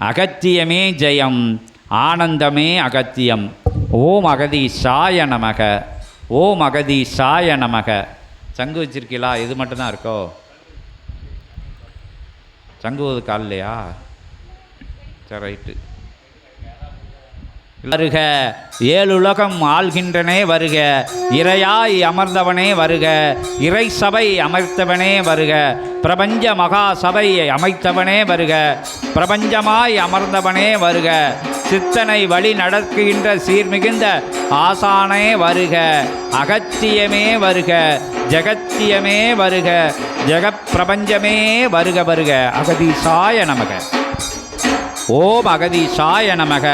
அகத்தியமே ஜெயம், ஆனந்தமே அகத்தியம். ஓம் அகதீசாய நமக, ஓம் அகதீசாய நமக. சங்கு வச்சிருக்கீங்களா? இது மட்டும்தான் இருக்கோ? சங்கு கால் இல்லையா? சரி, ரைட்டு. வருக, ஏழுலகம் ஆள்கின்றனே வருக, இறையாய் அமர்ந்தவனே வருக, இறை சபை அமைத்தவனே வருக, பிரபஞ்ச மகா சபை அமைத்தவனே வருக, பிரபஞ்சமாய் அமர்ந்தவனே வருக, சித்தனை வழி நடக்குகின்ற சீர்மிகுந்த ஆசானே வருக, அகத்தியமே வருக, ஜகத்தியமே வருக, ஜெகப்பிரபஞ்சமே வருக வருக. அகதீசாய நமக. ஓம் அகதீசாய நமக.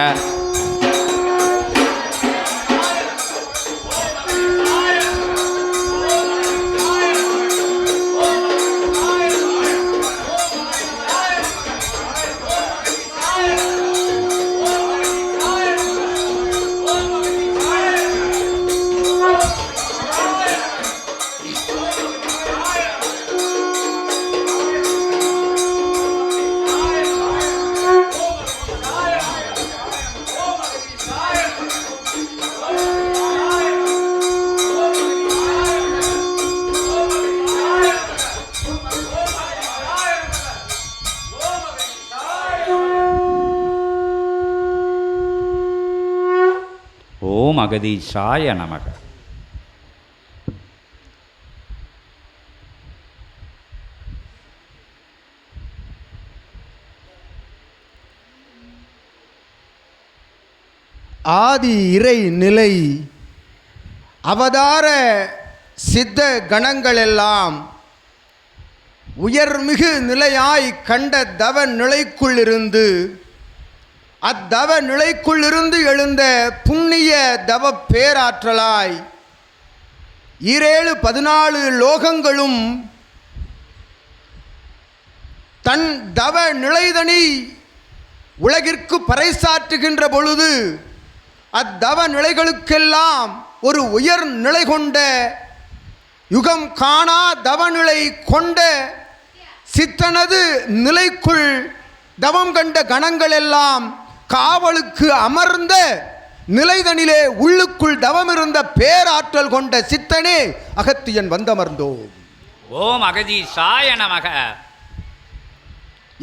ஓம் அகதீசாய நமக. ஆதி இறை நிலை அவதார சித்த கணங்களெல்லாம் உயர்மிகு நிலையாய் கண்ட தவ நிலைக்குள்ளிருந்து அத்தவ நிலைக்குள்ளிருந்து எழுந்த புண்ணிய தவ பேராற்றலாய் 14 லோகங்களும் தன் தவ நிலைதனி உலகிற்கு பறைசாற்றுகின்ற பொழுது அத்தவ நிலைகளுக்கெல்லாம் ஒரு உயர் நிலை கொண்ட யுகம் காணா தவநிலை கொண்ட சித்தனது நிலைக்குள் தவம் கண்ட கணங்கள் எல்லாம் காவலுக்கு அமர்ந்த நிலைதனிலே உள்ளுக்குள் தவமிருந்த பேராற்றல் கொண்ட சித்தனே அகத்தியன் வந்தமர்ந்தோம். ஓம் அகதீசாய நமக.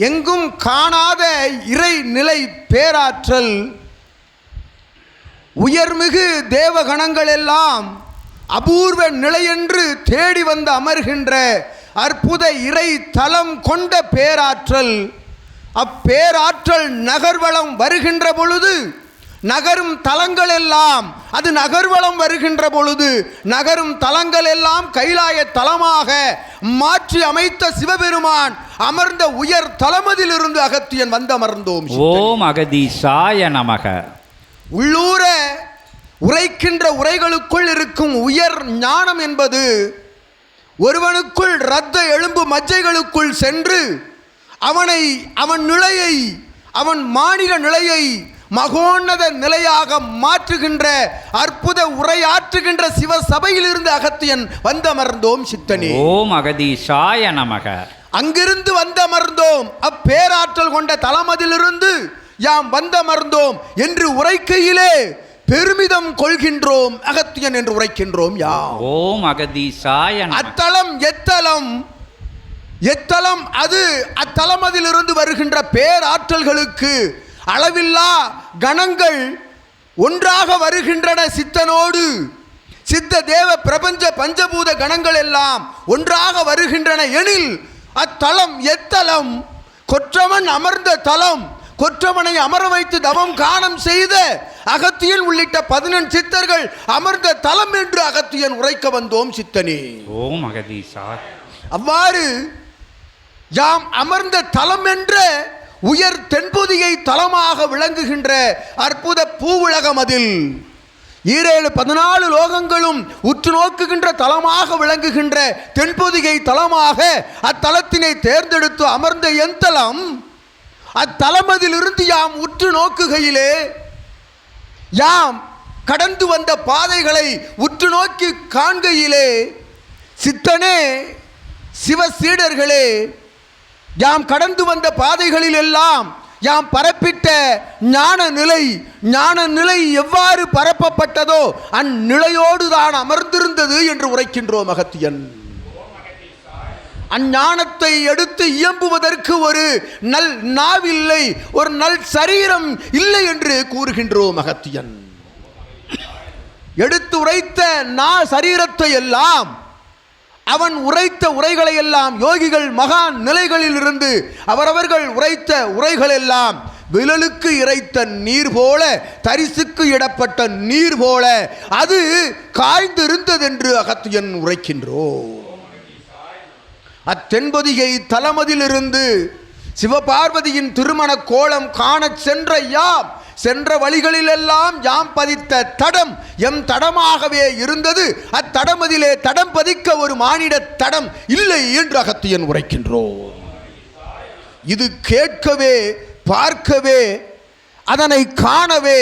எங்கும் காணாத இறை நிலை பேராற்றல் உயர்மிகு தேவகணங்கள் எல்லாம் அபூர்வ நிலையென்று தேடி வந்து அமர்கின்ற அற்புத இறை தலம் கொண்ட பேராற்றல். அப்பேராற்றல் நகர்வளம் வருகின்ற பொழுது நகரும் தலங்கள் எல்லாம் அது நகர்வளம் வருகின்ற பொழுது நகரும் தலங்கள் எல்லாம் கைலாய தலமாக மாற்றி அமைத்த சிவபெருமான் அமர்ந்த உயர் தலமதிலிருந்து அகத்தியன் வந்தமர்ந்தோம். ஓம் அகதீசாய நமக. உள்ளூர உரைக்கின்ற உரைகளுக்குள் இருக்கும் உயர் ஞானம் என்பது ஒருவனுக்குள் இரத்த எலும்பு மஜ்ஜைகளுக்குள் சென்று அவன் நிலையை அவன் மாநில நிலையை மகோன்னத நிலையாக மாற்றுகின்ற அற்புத உரையாற்றுகின்ற சிவசபையிலிருந்து அகத்தியன் வந்தமர்ந்தோம் சித்தனே. ஓம் அகதீசாய நமக. அங்கிருந்து வந்தமர்ந்தோம். அப்பேராற்றல் கொண்ட தலமதிலிருந்து யாம் வந்தமர்ந்தோம் என்று உரைக்கையிலே பெருமிதம் கொள்கின்றோம். அகத்தியன் என்று உரைக்கின்றோம். ஓம் அகதீசாய. அத்தலம் எத்தலம் எத்தலம் அது அத்தலமதிலிருந்து வருகின்ற பேராற்றல்களுக்கு அளவில்லா கணங்கள் ஒன்றாக வருகின்றன. சித்தனோடு சித்த தேவ பிரபஞ்ச பஞ்சபூத கணங்கள் எல்லாம் ஒன்றாக வருகின்றன எனில் அத்தலம் எத்தலம் கொற்றவன் அமர்ந்த தலம். கொற்றவனை அமர வைத்து தவம் காணம் செய்த அகத்தியன் உள்ளிட்ட 14 சித்தர்கள் அமர்ந்த தலம் என்று அகத்தியன் உரைக்க வந்தோம் சித்தனே. ஓம் அகதீசாய. அவ்வாறு யாம் அமர்ந்த தலம் என்ற உயர் தென்பொதியை தலமாக விளங்குகின்ற அற்புத பூவுலகம் அதில் 14 லோகங்களும் உற்று நோக்குகின்ற தலமாக விளங்குகின்ற தென்பொதிகை தலமாக அத்தலத்தினை தேர்ந்தெடுத்து அமர்ந்த என் தலம். அத்தலமதிலிருந்து யாம் உற்று நோக்குகையிலே யாம் கடந்து வந்த பாதைகளை உற்று நோக்கி காண்கையிலே சித்தனே சிவ சீடர்களே யாம் கடந்து வந்த பாதைகளில் எல்லாம் யாம் பரப்பிட்ட ஞான நிலை எவ்வாறு பரப்பப்பட்டதோ அந்நிலையோடு தான் அமர்ந்திருந்தது என்று உரைக்கின்றோம் அகத்தியன். அஞ்ஞானத்தை எடுத்து இயம்புவதற்கு ஒரு நல் நாவில்லை, ஒரு நல் சரீரம் இல்லை என்று கூறுகின்றோம் அகத்தியன். எடுத்து உரைத்த சரீரத்தை எல்லாம், அவன் உரைத்த உரைகளை எல்லாம் யோகிகள் மகான் நிலைகளில் இருந்து அவரவர்கள் உரைத்த உரைகள் எல்லாம் விழலுக்கு இறைத்த நீர் போல, தரிசுக்கு இடப்பட்ட நீர் போல அது காய்ந்திருந்ததென்று அகத்தியன் உரைக்கின்றோம். அத்தென்பொதிகை தலமதிலிருந்து சிவபார்வதியின் திருமண கோலம் காணச் சென்ற யாம் சென்ற வழிகளிலெல்லாம் யாம் பதித்த தடம் எம் தடமாகவே இருந்தது. அத்தடமதிலே தடம் பதிக்க ஒரு மானிட தடம் இல்லை என்று அகத்தியன் உரைக்கின்றோம். இது கேட்கவே பார்க்கவே அதனை காணவே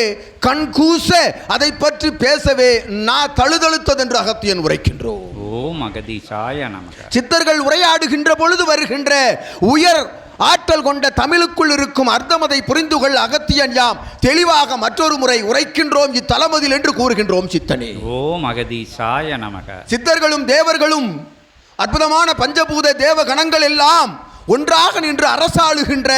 கண்கூச அதை பற்றி பேசவே நான் தழுதழுத்தது என்று அகத்தியன் உரைக்கின்றோம். ஓம் அகதீசாய நமக. சித்தர்கள் உரையாடுகின்ற பொழுது வருகின்ற உயர் ஆற்றல் கொண்ட தமிழுக்குள் இருக்கும் அர்த்தமதை புரிந்து கொள்ள அகத்தியன் யாம் தெளிவாக மற்றொரு முறை உரைக்கின்றோம் இத்தலமதில் என்று கூறுகின்றோம் சித்தனே. ஓம் அகதீசாய நமக. சித்தர்களும் தேவர்களும் அற்புதமான பஞ்சபூத தேவ கணங்கள் எல்லாம் ஒன்றாக நின்று அரசாளுகின்ற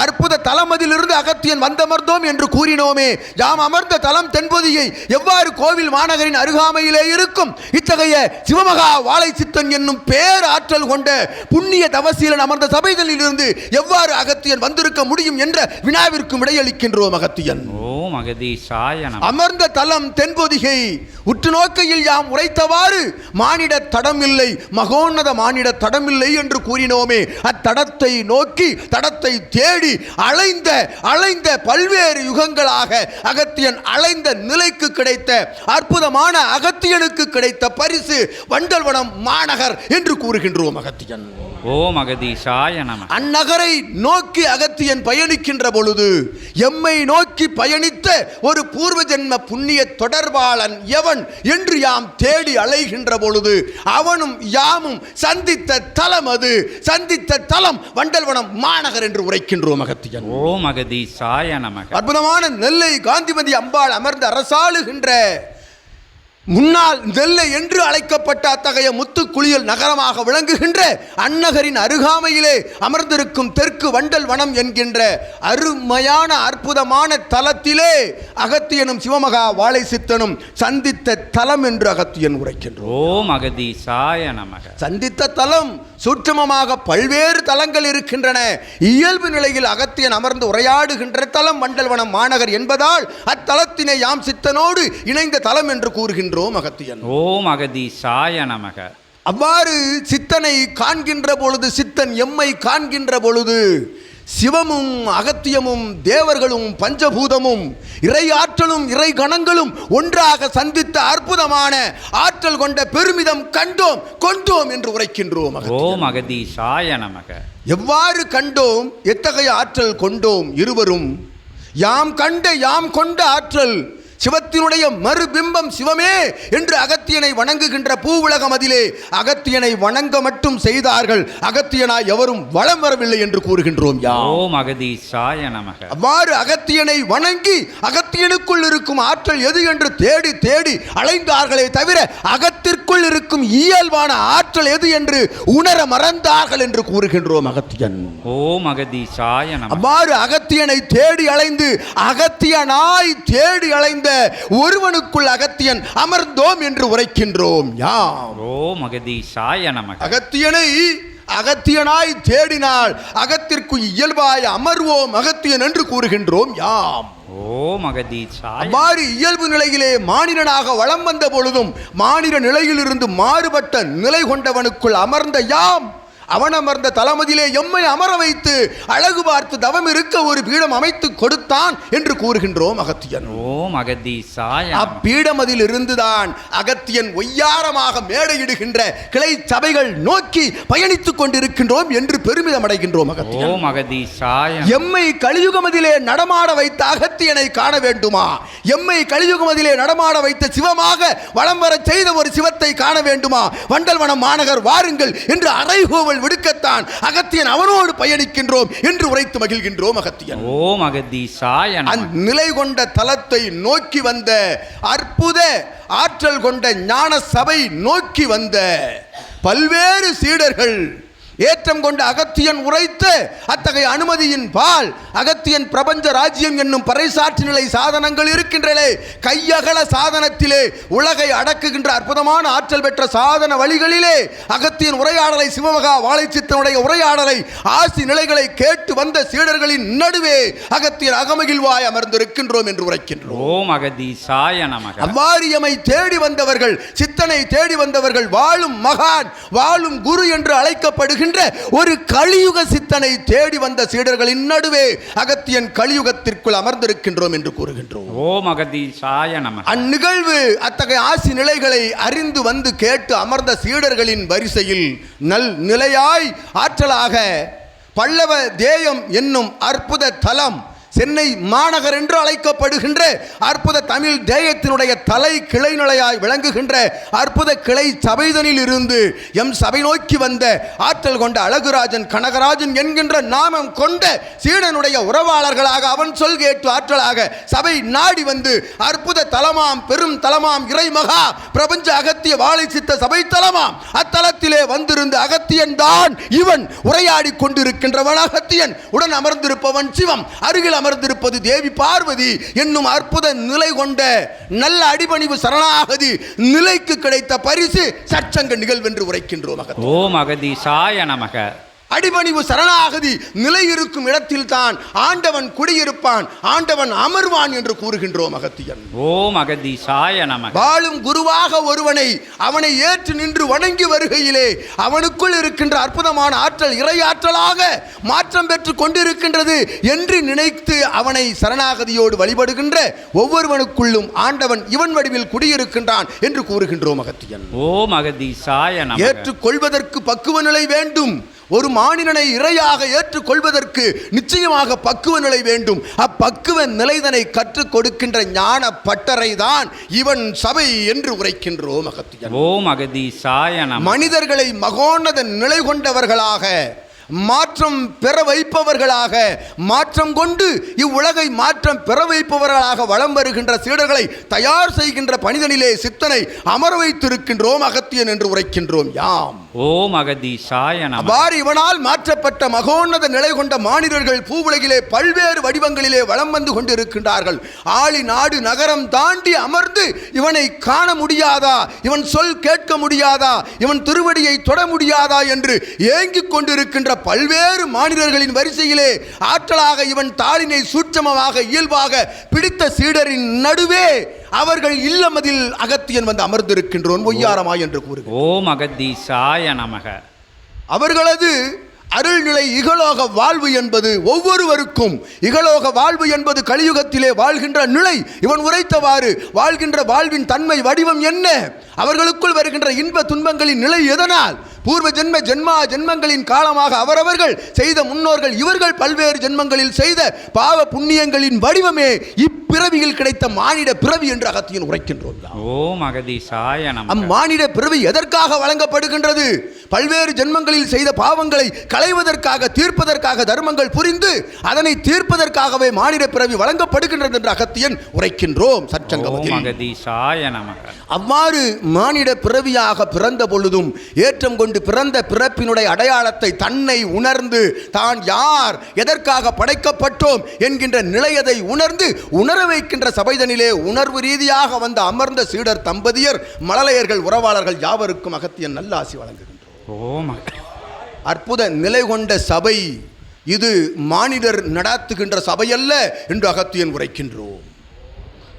அற்புத தலமதிலிருந்து அகத்தியன் வந்தமர்ந்தோம் என்று கூறினோமே. யாம் அமர்ந்த தலம் தென்பொதியை எவ்வாறு கோவில் மாநகரின் அருகாமையிலே இருக்கும் இத்தகைய சிவமகா வாழை சித்தன் என்னும் பேராற்றல் கொண்ட புண்ணிய தவசீலன் அமர்ந்த சபைகளில் இருந்து எவ்வாறு அகத்தியன் வந்திருக்க முடியும் என்ற வினாவிற்கும் விடையளிக்கின்றோம் அகத்தியன். ஓம் அகதீசாய நமக. அமர்ந்த தலம் தென்பொதிகை உற்று நோக்கையில் யாம் உரைத்தவாறு மானிட தடமில்லை, மகோன்னத மானிட தடமில்லை என்று கூறினோமே. தடத்தை நோக்கி தடத்தை தேடி அலைந்த பல்வேறு யுகங்களாக அகத்தியன் அலைந்த நிலைக்கு கிடைத்த அற்புதமான அகத்தியனுக்கு கிடைத்த பரிசு வண்டல்வனம் மாநகர் என்று கூறுகின்றோம் அகத்தியன். ஓம் அகதீசாய நமக. அந்நகரை நோக்கி அகத்தியன் பயணிக்கின்ற பொழுது எம்மை நோக்கி பயணித்த ஒரு பூர்வ ஜென்ம புண்ணிய தொடர்பாளன் எவன் என்று யாம் தேடி அலைகின்ற பொழுது அவனும் யாமும் சந்தித்த தலம் அது. சந்தித்த தலம் வண்டல்வனம் மாநகர் என்று உரைக்கின்றோம் அகத்தியன். ஓம் அகதீசாய நமக. அற்புதமான நெல்லை காந்திமதி அம்பாள் அமர்ந்து அரசாளுகின்ற முன்னாள் நெல்லை என்று அழைக்கப்பட்ட அத்தகைய முத்துக்குளியல் நகரமாக விளங்குகின்ற அந்நகரின் அருகாமையிலே அமர்ந்திருக்கும் தெற்கு வண்டல் வனம் என்கின்ற அருமையான அற்புதமான தலத்திலே அகத்தியனும் சிவமகா வாழை சித்தனும் சந்தித்த தலம் என்று அகத்தியன் உரைக்கின்றோம். ஓம் அகதீசாய நமக. சந்தித்த தலம் சூட்சமமாக பல்வேறு தலங்கள் இருக்கின்றன. இயல்பு நிலையில் அகத்தியன் அமர்ந்து உரையாடுகின்ற தலம் வண்டல்வனம் மாநகர் என்பதால் அத்தலத்தினை யாம் சித்தனோடு இணைந்த தலம் என்று கூறுகின்றோம் அகத்தியன். ஓம் அகதீசாய நமக. அவ்வாறு சித்தனை காண்கின்ற பொழுது, சித்தன் எம்மை காண்கின்ற பொழுது சிவமும் அகத்தியமும் தேவர்களும் பஞ்சபூதமும் இறை ஆற்றலும் இறை கணங்களும் ஒன்றாக சந்தித்த அற்புதமான ஆற்றல் கொண்ட பெருமிதம் கொண்டோம் என்று உரைக்கின்றோம். ஓம் அகதீசாய நமக. எவ்வாறு கண்டோம், எத்தகைய ஆற்றல் கொண்டோம் இருவரும்? யாம் கொண்ட ஆற்றல் சிவத்தினுடைய மறுபிம்பம் சிவமே என்று அகத்தியனை வணங்குகின்ற பூவுலகம் அதிலே அகத்தியனை வணங்க மட்டும் செய்தார்கள். அகத்தியனாய் எவரும் வலம் வரவில்லை என்று கூறுகின்றோம். ஓம் அகதீசாய நமக. அவ்வாறு அகத்தியனை வணங்கி அகத்தியனுக்குள் இருக்கும் ஆற்றல் எது என்று தேடி தேடி அலைந்தார்களே தவிர அகத்திற்குள் இருக்கும் இயல்பான ஆற்றல் எது என்று உணர மறந்தார்கள் என்று கூறுகின்றோம் அகத்தியன். ஓம் அகதீசாய நமக. அவ்வாறு அகத்தியனை தேடி அலைந்து அகத்தியனாய் தேடி அலைந்த ஒருவனுக்குள் அகத்தியன் அமர்ந்தோம் என்று உரைக்கின்றோம். ஓம் அகதீசாய நமக. அகத்தியனாய் தேடினால் அகத்திற்கு இயல்பாய் அமர்வோம் அகத்தியன் என்று கூறுகின்றோம் யாம். ஓம் அகதீசாய. அவ்வாறு இயல்பு நிலையிலே மானிடனாக வலம் வந்த பொழுதும் மானிட நிலையிலிருந்து மாறுபட்ட நிலை கொண்டவனுக்குள் அமர்ந்த யாம் அவன் அமர்ந்த தலமதிலே எம்மை அமர வைத்து அழகு பார்த்து தவம் இருக்க ஒரு பீடம் அமைத்து கொடுத்தான் என்று கூறுகின்றோம் அகத்தியன். ஓம் அகதீசாய. அப்பீடமதில் இருந்துதான் அகத்தியன் ஒய்யாரமாக மேடையிடுகின்ற கிளை சபைகள் நோக்கி பயணித்துக் கொண்டிருக்கின்றோம் என்று பெருமிதம் அடைகின்றோம் அகத்தியன். ஓம் அகதீசாய. எம்மை கலியுகமதிலே நடமாட வைத்த அகத்தியனை காண வேண்டுமா? எம்மை கலியுகமதிலே நடமாட வைத்த சிவமாக வலம் வர செய்த ஒரு சிவத்தை காண வேண்டுமா? வண்டல்வனம் மாநகர் வாருங்கள் என்று அறைகூவல் வேண்டுகோள் விடுக்கத்தான் அகத்தியன் அவனோடு பயணிக்கின்றோம் என்று உரைத்து மகிழ்கின்றோம் அகத்தியன். ஓம் அகதீசாய நமக. நிலை கொண்ட தலத்தை நோக்கி வந்த அற்புத ஆற்றல் கொண்ட ஞான சபை நோக்கி வந்த பல்வேறு சீடர்கள் ஏற்றம் கொண்ட அகத்தியன் உரைத்த அத்தகைய அனுமதியின் பால் அகத்தியன் பிரபஞ்ச ராஜ்யம் என்னும் பறைசாற்று நிலை சாதனங்கள் இருக்கின்றன. கையகல சாதனத்திலே உலகை அடக்குகின்ற அற்புதமான ஆற்றல் பெற்ற சாதன வழிகளிலே அகத்தியன் உரையாடலை சிவமகா வாழைச்சித்தனுடைய உரையாடலை ஆசி நிலைகளை கேட்டு வந்த சீடர்களின் நடுவே அகத்தியன் அகமகிழ்வாய் அமர்ந்திருக்கின்றோம் என்று உரைக்கின்றோம். ஓம் அகதீசாய நமக. அவ்வாரியமை தேடி வந்தவர்கள், சித்தனை தேடி வந்தவர்கள், வாழும் மகான், வாழும் குரு என்று அழைக்கப்படுகின்ற ஒரு கலியுக சித்தனை தேடி வந்த சீடர்களின் நடுவே அகத்தியன் கலியுகத்திற்குள் அமர்ந்திருக்கின்றோம் என்று கூறுகின்றோம். ஓம் அகதீசாய நமக. அந்நிகழ்வு அத்தகைய ஆசி நிலைகளை அறிந்து வந்து கேட்டு அமர்ந்த சீடர்களின் வரிசையில் நல் நிலையாய் ஆற்றலாக பல்லவ தேயம் என்னும் அற்புத தலம், சென்னை மாநகர் என்று அழைக்கப்படுகின்ற அற்புத தமிழ் தேயத்தினுடைய தலை கிளை நிலையாய் விளங்குகின்ற அற்புத கிளை சபைதனில் இருந்து எம் சபை நோக்கி வந்த ஆற்றல் கொண்ட அழகுராஜன் கனகராஜன் என்கின்ற நாமம் கொண்ட சீடனுடைய உறவாளர்களாக அவன் சொல் கேட்டு ஆற்றலாக சபை நாடி வந்து அற்புத தலமாம் பெரும் தலமாம் இறைமகா பிரபஞ்ச அகத்திய வாழை சித்த சபை தலமாம் அத்தலத்திலே வந்திருந்த அகத்தியன் தான் இவன் உரையாடி கொண்டிருக்கின்றவன் அகத்தியன். உடன் அமர்ந்திருப்பவன் சிவம், அருகில் அமர்ந்திருப்பது தேவி பார்வதி என்னும் அற்புத நிலை கொண்ட நல்ல அடிபணிவு சரணாகதி நிலைக்கு கிடைத்த பரிசு சற்சங்க நிகழ்வென்று உரைக்கின்றோம். ஓம் அகதீசாய நமக. அடிபணிவு சரணாகதி நிலை இருக்கும் இடத்தில் தான் ஆண்டவன் குடியிருப்பான், ஆண்டவன் அமர்வான் என்று கூறுகின்றோம் அகத்தியன். ஓம் அகதீசாய நமக. வாழும் குருவாக ஒருவனை அவனை ஏற்று நின்று வணங்கி வருகையிலே அவனுக்குள் இருக்கின்ற அற்புதமான ஆற்றல் இறையாற்றலாக மாற்றம் பெற்று கொண்டிருக்கின்றது என்று நினைத்து அவனை சரணாகதியோடு வழிபடுகின்ற ஒவ்வொருவனுக்குள்ளும் ஆண்டவன் இவன் வடிவில் குடியிருக்கின்றான் என்று கூறுகின்றோம் அகத்தியன். ஓம் அகதீசாய நமக. ஏற்றுக்கொள்வதற்கு பக்குவ நிலை வேண்டும். ஒரு மானிடனை இறையாக ஏற்றுக்கொள்வதற்கு நிச்சயமாக பக்குவ நிலை வேண்டும். அப்பக்குவ நிலைதனை கற்றுக் கொடுக்கின்ற ஞான பட்டறை தான் இவன் சபை என்று உரைக்கின்றோம் அகத்தியன். ஓம் அகதீசாய நமக. மனிதர்களை மகோன்னத நிலை கொண்டவர்களாக மாற்றம் பெற வைப்பவர்களாக மாற்றம் கொண்டு இவ்வுலகை மாற்றம் பெற வைப்பவர்களாக வலம் வருகின்ற சீடர்களை தயார் செய்கின்ற பணிதனிலே சித்தனை அமர வைத்திருக்கின்றோம் அகத்தியன் என்று உரைக்கின்றோம் யாம். ஓம் அகதீசாய நமக. அவ்வாறு இவனால் மாற்றப்பட்ட மகோன்னத நிலை கொண்ட மானிடர்கள் பூவுலகிலே பல்வேறு வடிவங்களிலே வலம் வந்து கொண்டிருக்கின்றார்கள். ஆளி நாடு நகரம் தாண்டி அமர்ந்து இவனை காண முடியாதா, இவன் சொல் கேட்க முடியாதா, இவன் திருவடியை தொட முடியாதா என்று ஏங்கிக் கொண்டிருக்கின்ற பல்வேறு மானிடர்களின் வரிசையிலே ஆற்றலாக இவன் தாளினை சூட்சமமாக இயல்பாக பிடித்த சீடரின் நடுவே அவர்கள் இல்லமதில் அகத்தியன் வந்து அமர்ந்திருக்கின்றோன் ஒய்யாரமாய் என்று கூறுகிறார். ஓம் அகதீசாய நமக. அவர்களது அருள்நிலை இகலோக வாழ்வு என்பது ஒவ்வொருவருக்கும் இகலோக வாழ்வு என்பது கலியுகத்திலே வாழ்கின்ற நிலை. இவன் உரைத்தவாறு வாழ்கின்ற வாழ்வின் தன்மை வடிவம் என்ன, அவர்களுக்குள் வருகின்ற இன்ப துன்பங்களின் நிலை எதனால், பூர்வ ஜென்ம ஜென்மங்களின் காலமாக அவரவர்கள் செய்த முன்னோர்கள் இவர்கள் பல்வேறு ஜென்மங்களில் செய்த பாவ புண்ணியங்களின் வடிவமே இப்பிறவியில் கிடைத்த மானிட பிறவி என்று அகத்தியன் உரைக்கின்றோம். ஓம் அகதீசாய நமக. அம்மானிட பிறவி எதற்காக வழங்கப்படுகின்றது? பல்வேறு ஜென்மங்களில் செய்த பாவங்களை களைவதற்காக, தீர்ப்பதற்காக தர்மங்கள் புரிந்து அதனை தீர்ப்பதற்காகவே மானிட பிறவி வழங்கப்படுகின்றது என்று அகத்தியன் உரைக்கின்றோம் சற்சங்கத்தில். அவ்வாறு மானிட பிறவியாக பிறந்த பொழுதும் ஏற்றம் கொண்டு பிறந்த பிறப்பினுடைய அடையாளத்தை தன்னை உணர்ந்து தான் யார், எதற்காக படைக்கப்பட்டோம் என்கின்ற நிலையதை உணர்ந்து உணர வைக்கின்ற சபைதனிலே உணர்வு ரீதியாக வந்து அமர்ந்த சீடர் தம்பதியர் மழலையர்கள் உறவாளர்கள் யாவருக்கும் அகத்தியன் நல்ல ஆசி வழங்குகின்றோம். அற்புத நிலை கொண்ட சபை இது மானிடர் நடாத்துகின்ற சபையல்ல என்று அகத்தியன் உரைக்கின்றோம்.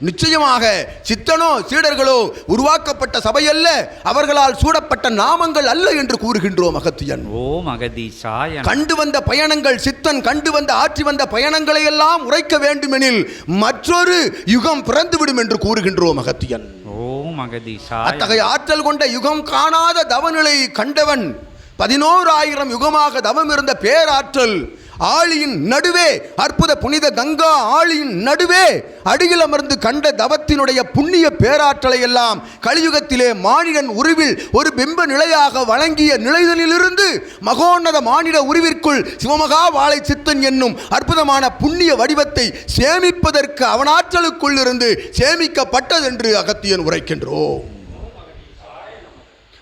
நிச்சயமாக சித்தனோ சீடர்களோ உருவாக்கப்பட்ட சபையல்ல, அவர்களால் சூடப்பட்ட நாமங்கள் அல்ல என்று கூறுகின்றோம் அகத்தியன். ஓம் அகதீசாய. கண்டு வந்த பயணங்கள், சித்தன் கண்டு வந்த ஆற்றி வந்த பயணங்களை எல்லாம் உரைக்க வேண்டுமெனில் மற்றொரு யுகம் பிறந்துவிடும் என்று கூறுகின்றோம் அகத்தியன். ஓம் அகதீசாய. அத்தகைய ஆற்றல் கொண்ட யுகம் காணாத தவநிலை கண்டவன் 11,000 யுகமாக தவம் இருந்த பேராற்றல் ஆழியின் நடுவே, அற்புத புனித கங்கா ஆழியின் நடுவே அடியில் அமர்ந்து கண்ட தவத்தினுடைய புண்ணிய பேராற்றலை எல்லாம் கலியுகத்திலே மானிடன் உருவில் ஒரு பிம்ப நிலையாக வழங்கிய நிலைதலிலிருந்து மகோன்னத மானிட உருவிற்குள் சிவமகா வாழை சித்தன் என்னும் அற்புதமான புண்ணிய வடிவத்தை சேமிப்பதற்கு அவனாற்றலுக்குள் இருந்து சேமிக்கப்பட்டதென்று அகத்தியன் உரைக்கின்றோம்.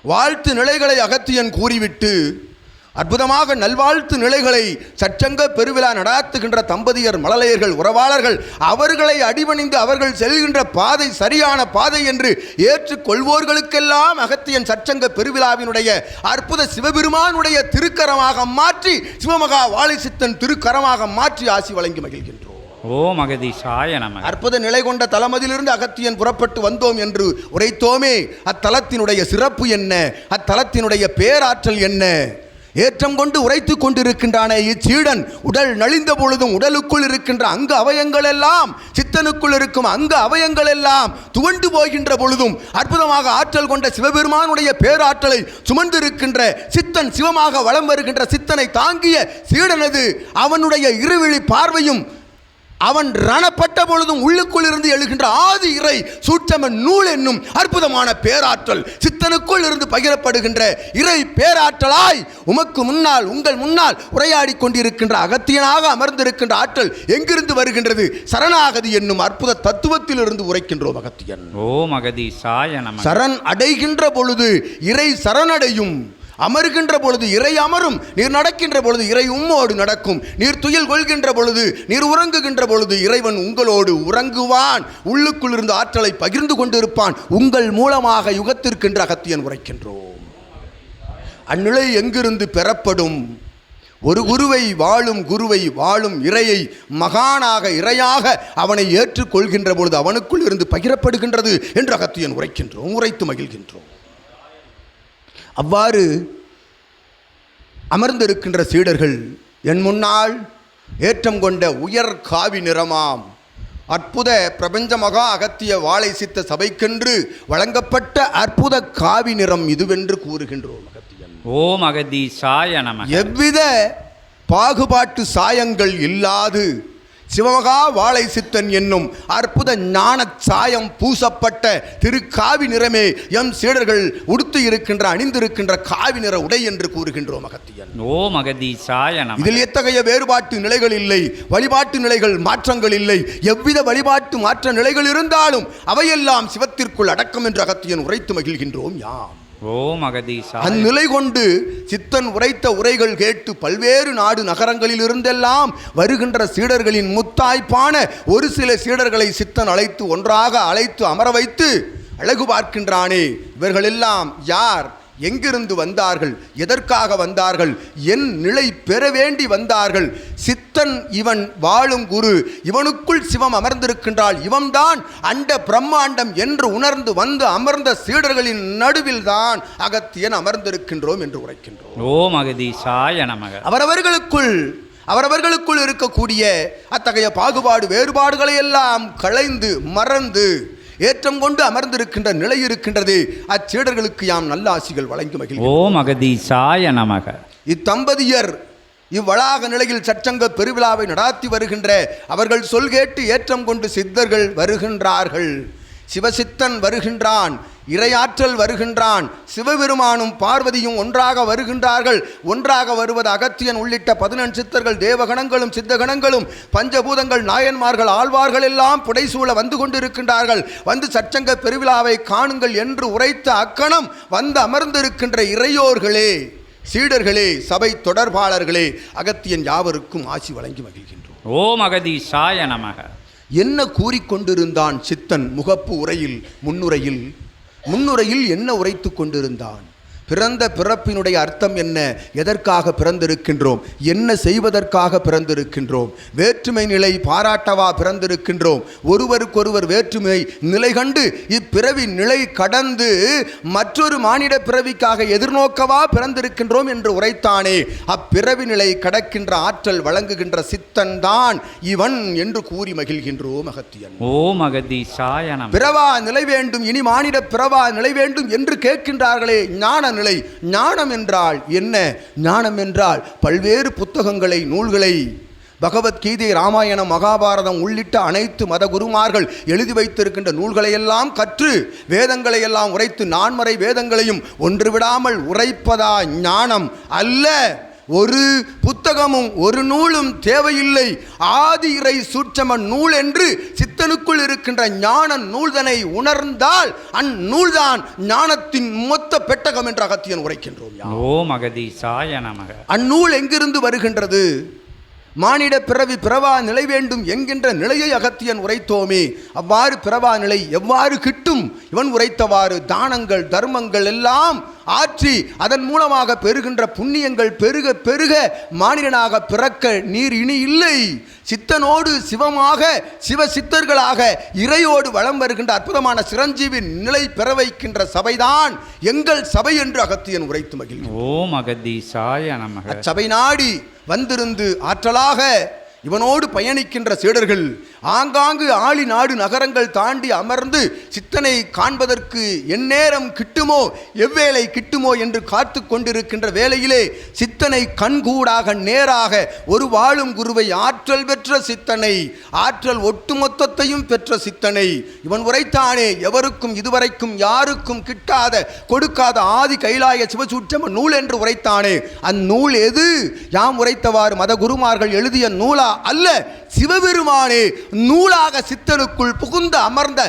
வாழ்த்து நிலைகளை அகத்தியன் கூறிவிட்டு அற்புதமாக நல்வாழ்த்து நிலைகளை சச்சங்க பெருவிழா நடாத்துகின்ற தம்பதியர், மழலையர்கள், உறவாளர்கள் அவர்களை அடிபணிந்து அவர்கள் செல்கின்ற பாதை சரியான பாதை என்று ஏற்றுக்கொள்வோர்களுக்கெல்லாம் அகத்தியன் சச்சங்க பெருவிழாவினுடைய அற்புத சிவபெருமானுடைய திருக்கரமாக மாற்றி, சிவமகா வாழை சித்தன் திருக்கரமாக மாற்றி ஆசி வழங்கி மகிழ்கின்றோம். ஓம் அகதீசாய நமக. அற்புத நிலை கொண்ட தலமதிலிருந்து அகத்தியன் புறப்பட்டு வந்தோம் என்று உரைத்தோமே, அத்தலத்தினுடைய சிறப்பு என்ன, அத்தலத்தினுடைய பேராற்றல் என்ன? ஏற்றம் கொண்டு உரைத்து கொண்டிருக்கின்றானே இச்சீடன், உடல் நலிந்த பொழுதும் உடலுக்குள் இருக்கின்ற அங்க அவயங்கள் எல்லாம், சித்தனுக்குள் இருக்கும் அங்க அவயங்கள் எல்லாம் துவண்டு போகின்ற பொழுதும் அற்புதமாக ஆற்றல் கொண்ட சிவபெருமானுடைய பேராற்றலை சுமந்திருக்கின்ற சித்தன், சிவமாக வலம் வருகின்ற சித்தனை தாங்கிய சீடனது அவனுடைய இருவிழி பார்வையும் அவன் ரணப்பட்ட பொழுதும் உள்ளுக்குள் இருந்து எழுகின்ற ஆதி இறை சூட்சம நூல் என்னும் அற்புதமான பேராற்றல் சித்தனுக்குள் இருந்து பகிரப்படுகின்ற இறை பேராற்றலாய் உமக்கு முன்னால், உங்கள் முன்னால் உரையாடி கொண்டிருக்கின்ற அகத்தியனாக அமர்ந்திருக்கின்ற ஆற்றல் எங்கிருந்து வருகின்றது? சரணாகதி என்னும் அற்புத தத்துவத்தில் இருந்து உரைக்கின்றோம் அகத்தியன். ஓம் அகதீசாய நமக. சரண் அடைகின்ற பொழுது இறை சரணடையும், அமர்கின்ற பொழுது இறை அமரும், நீர் நடக்கின்ற பொழுது இறை உம்மோடு நடக்கும், நீர் துயில் கொள்கின்ற பொழுது, நீர் உறங்குகின்ற பொழுது இறைவன் உங்களோடு உறங்குவான், உள்ளுக்குள் இருந்து ஆற்றலை பகிர்ந்து கொண்டிருப்பான். உங்கள் மூலமாக யுகத்திற்கென்று அகத்தியன் உரைக்கின்றோம். அந்நிலை எங்கிருந்து பெறப்படும்? ஒரு குருவை வாழும் இறையை மகானாக இறையாக அவனை ஏற்றுக்கொள்கின்ற பொழுது அவனுக்குள் இருந்து பகிரப்படுகின்றது என்று அகத்தியன் உரைக்கின்றோம், உரைத்து மகிழ்கின்றோம். அவ்வாறு அமர்ந்திருக்கின்ற சீடர்கள் என் முன்னால் ஏற்றம் கொண்ட உயர் காவி நிறமாம் அற்புத பிரபஞ்ச மகா அகத்திய வாழை சித்த சபைக்கென்று வழங்கப்பட்ட அற்புத காவி நிறம் இதுவென்று கூறுகின்றோம் அகத்தியன். ஓம் அகதீசாய நமக. எவ்வித பாகுபாட்டு சாயங்கள் இல்லாது சிவமகா வாழை சித்தன் என்னும் அற்புத ஞான சாயம் பூசப்பட்ட திரு காவி நிறமே எம் சீடர்கள் உடுத்து இருக்கின்ற, அணிந்திருக்கின்ற காவி நிற உடை என்று கூறுகின்றோம் அகத்தியன். ஓம் அகதீசாய நமக. இதில் எத்தகைய வேறுபாட்டு நிலைகள் இல்லை, வழிபாட்டு நிலைகள் மாற்றங்கள் இல்லை. எவ்வித வழிபாட்டு மாற்ற நிலைகள் இருந்தாலும் அவையெல்லாம் சிவத்திற்குள் அடக்கம் என்று அகத்தியன் உரைத்து மகிழ்கின்றோம் யாம். ஓம் அகதீசாய. அந்நிலை கொண்டு சித்தன் உரைத்த உரைகள் கேட்டு பல்வேறு நாடு நகரங்களில் இருந்தெல்லாம் வருகின்ற சீடர்களின் முத்தாய்ப்பான ஒரு சில சீடர்களை சித்தன் ஒன்றாக அழைத்து அமர வைத்து அழகு பார்க்கின்றானே, இவர்களெல்லாம் யார், எங்கிருந்து வந்தார்கள், எதற்காக வந்தார்கள், என் நிலை பெற வேண்டி வந்தார்கள்? சித்தன் இவன் வாழும் குரு, இவனுக்குள் சிவம் அமர்ந்திருக்கின்றாள், இவன்தான் அண்ட பிரம்மாண்டம் என்று உணர்ந்து வந்து அமர்ந்த சீடர்களின் நடுவில் தான் அகத்தியன் அமர்ந்திருக்கின்றோம் என்று உரைக்கின்றோம். ஓம் அகதீசாய நமக. அவரவர்களுக்குள் இருக்கக்கூடிய அத்தகைய பாகுபாடு வேறுபாடுகளை எல்லாம் களைந்து மறந்து ஏற்றம் கொண்டு அமர்ந்திருக்கின்ற நிலை இருக்கின்றது. அச்சீடர்களுக்கு யாம் நல்ல ஆசிகள் வழங்கி மகிழ்கிறோம். ஓம் அகதீசாய நமக. இத்தம்பதியர் இவ்வளாக நிலையில் சச்சங்க பெருவிழாவை நடாத்தி வருகின்ற அவர்கள் சொல் கேட்டு ஏற்றம் கொண்டு சித்தர்கள் வருகின்றார்கள். சிவசித்தன் வருகின்றான், இறையாற்றல் வருகின்றான், சிவபெருமானும் பார்வதியும் ஒன்றாக வருகின்றார்கள். ஒன்றாக வருவது அகத்தியன் உள்ளிட்ட 14 சித்தர்கள், தேவகணங்களும் சித்தகணங்களும் பஞ்சபூதங்கள், நாயன்மார்கள், ஆழ்வார்கள் எல்லாம் புடைசூழ வந்து கொண்டிருக்கின்றார்கள். வந்து சச்சங்க பெருவிழாவை காணுங்கள் என்று உரைத்த அக்கணம் வந்து அமர்ந்திருக்கின்ற இறையோர்களே, சீடர்களே, சபை தொடர்பாளர்களே, அகத்தியன் யாவருக்கும் ஆசி வழங்கி மகிழ்கின்றோம். ஓம் அகதீசாய நமக. என்ன கூறிக்கொண்டிருந்தான் சித்தன்? முகப்பு உரையில் முன்னுரையில் என்ன உரைத்து கொண்டிருந்தான்? பிறந்த பிறப்பினுடைய அர்த்தம் என்ன, எதற்காக பிறந்திருக்கின்றோம், என்ன செய்வதற்காக பிறந்திருக்கின்றோம், வேற்றுமை நிலை பாராட்டவா பிறந்திருக்கின்றோம், ஒருவருக்கொருவர் வேற்றுமை நிலை கண்டு இப்பிறவி நிலை கடந்து மற்றொரு மானிட பிறவிக்காக எதிர்நோக்கவா பிறந்திருக்கின்றோம் என்று உரைத்தானே, அப்பிறவி நிலை கடக்கின்ற ஆற்றல் வழங்குகின்ற சித்தன் தான் இவன் என்று கூறி மகிழ்கின்றோம் அகத்தியன். ஓம் அகதீசாய நமக. பிறவா நிலை வேண்டும், இனி மானிட பிறவா நிலை வேண்டும் என்று கேட்கின்றார்களே, ஞான நிலை. ஞானம் என்றால் என்ன? ஞானம் என்றால் பல்வேறு புத்தகங்களை, நூல்களை, பகவத்கீதை, ராமாயணம், மகாபாரதம் உள்ளிட்ட அனைத்து மத குருமார்கள் எழுதி வைத்திருக்கின்ற நூல்களையெல்லாம் கற்று வேதங்களை எல்லாம் உரைத்து நான்மறை வேதங்களையும் ஒன்று விடாமல் உரைப்பதா ஞானம்? அல்ல. ஒரு புத்தகமும் ஒரு நூலும் தேவையில்லை. ஆதி இறை சூட்சம நூல் என்று சித்தனுக்குள் இருக்கின்ற ஞான நூல்தனை உணர்ந்தால் அந்நூல்தான் ஞானத்தின் மொத்த பெட்டகம் என்று அகத்தியன் உரைக்கின்றோம். ஓம் அகதீசாய நமக. அந்நூல் எங்கிருந்து வருகின்றது? மானிட பிறவி பிறவா நிலை வேண்டும் என்கின்ற நிலையை அகத்தியன் உரைத்தோமே. அவ்வாறு பிறவா நிலை எவ்வாறு கிட்டும்? இவன் உரைத்தவாறு தானங்கள், தர்மங்கள் எல்லாம் ஆற்றி அதன் மூலமாக பெறுகின்ற புண்ணியங்கள் பெருக பெருக மானிடனாக பிறக்க நீர் இனி இல்லை. சித்தனோடு சிவமாக, சிவ சித்தர்களாக இறையோடு வளம் வருகின்ற அற்புதமான சிரஞ்சீவி நிலை பெற வைக்கின்ற சபைதான் எங்கள் சபை என்று அகத்தியன் உரைத்து மகிழ்கிறார். ஓம் அகதீசாய நமக. அச்சபை நாடி வந்திருந்து ஆற்றலாக இவனோடு பயணிக்கின்ற சீடர்கள் ஆங்காங்கு ஆளி நாடு நகரங்கள் தாண்டி அமர்ந்து சித்தனை காண்பதற்கு எந்நேரம் கிட்டுமோ, எவ்வேளை கிட்டுமோ என்று காத்து கொண்டிருக்கின்ற வேளையிலே சித்தனை கண்கூடாக நேராக ஒரு வாழும் குருவை, ஆற்றல் பெற்ற சித்தனை, ஆற்றல் ஒட்டுமொத்தத்தையும் பெற்ற சித்தனை இவன் உரைத்தானே. எவருக்கும் இதுவரைக்கும் யாருக்கும் கிட்டாத கொடுக்காத ஆதி கைலாய சிவசூட்சம நூல் என்று உரைத்தானே. அந்நூல் எது? யாம் உரைத்தவாறு மத குருமார்கள் எழுதிய நூலா? அல்ல. சிவபெருமானே நூலாக சித்தனுக்குள் புகுந்து அமர்ந்த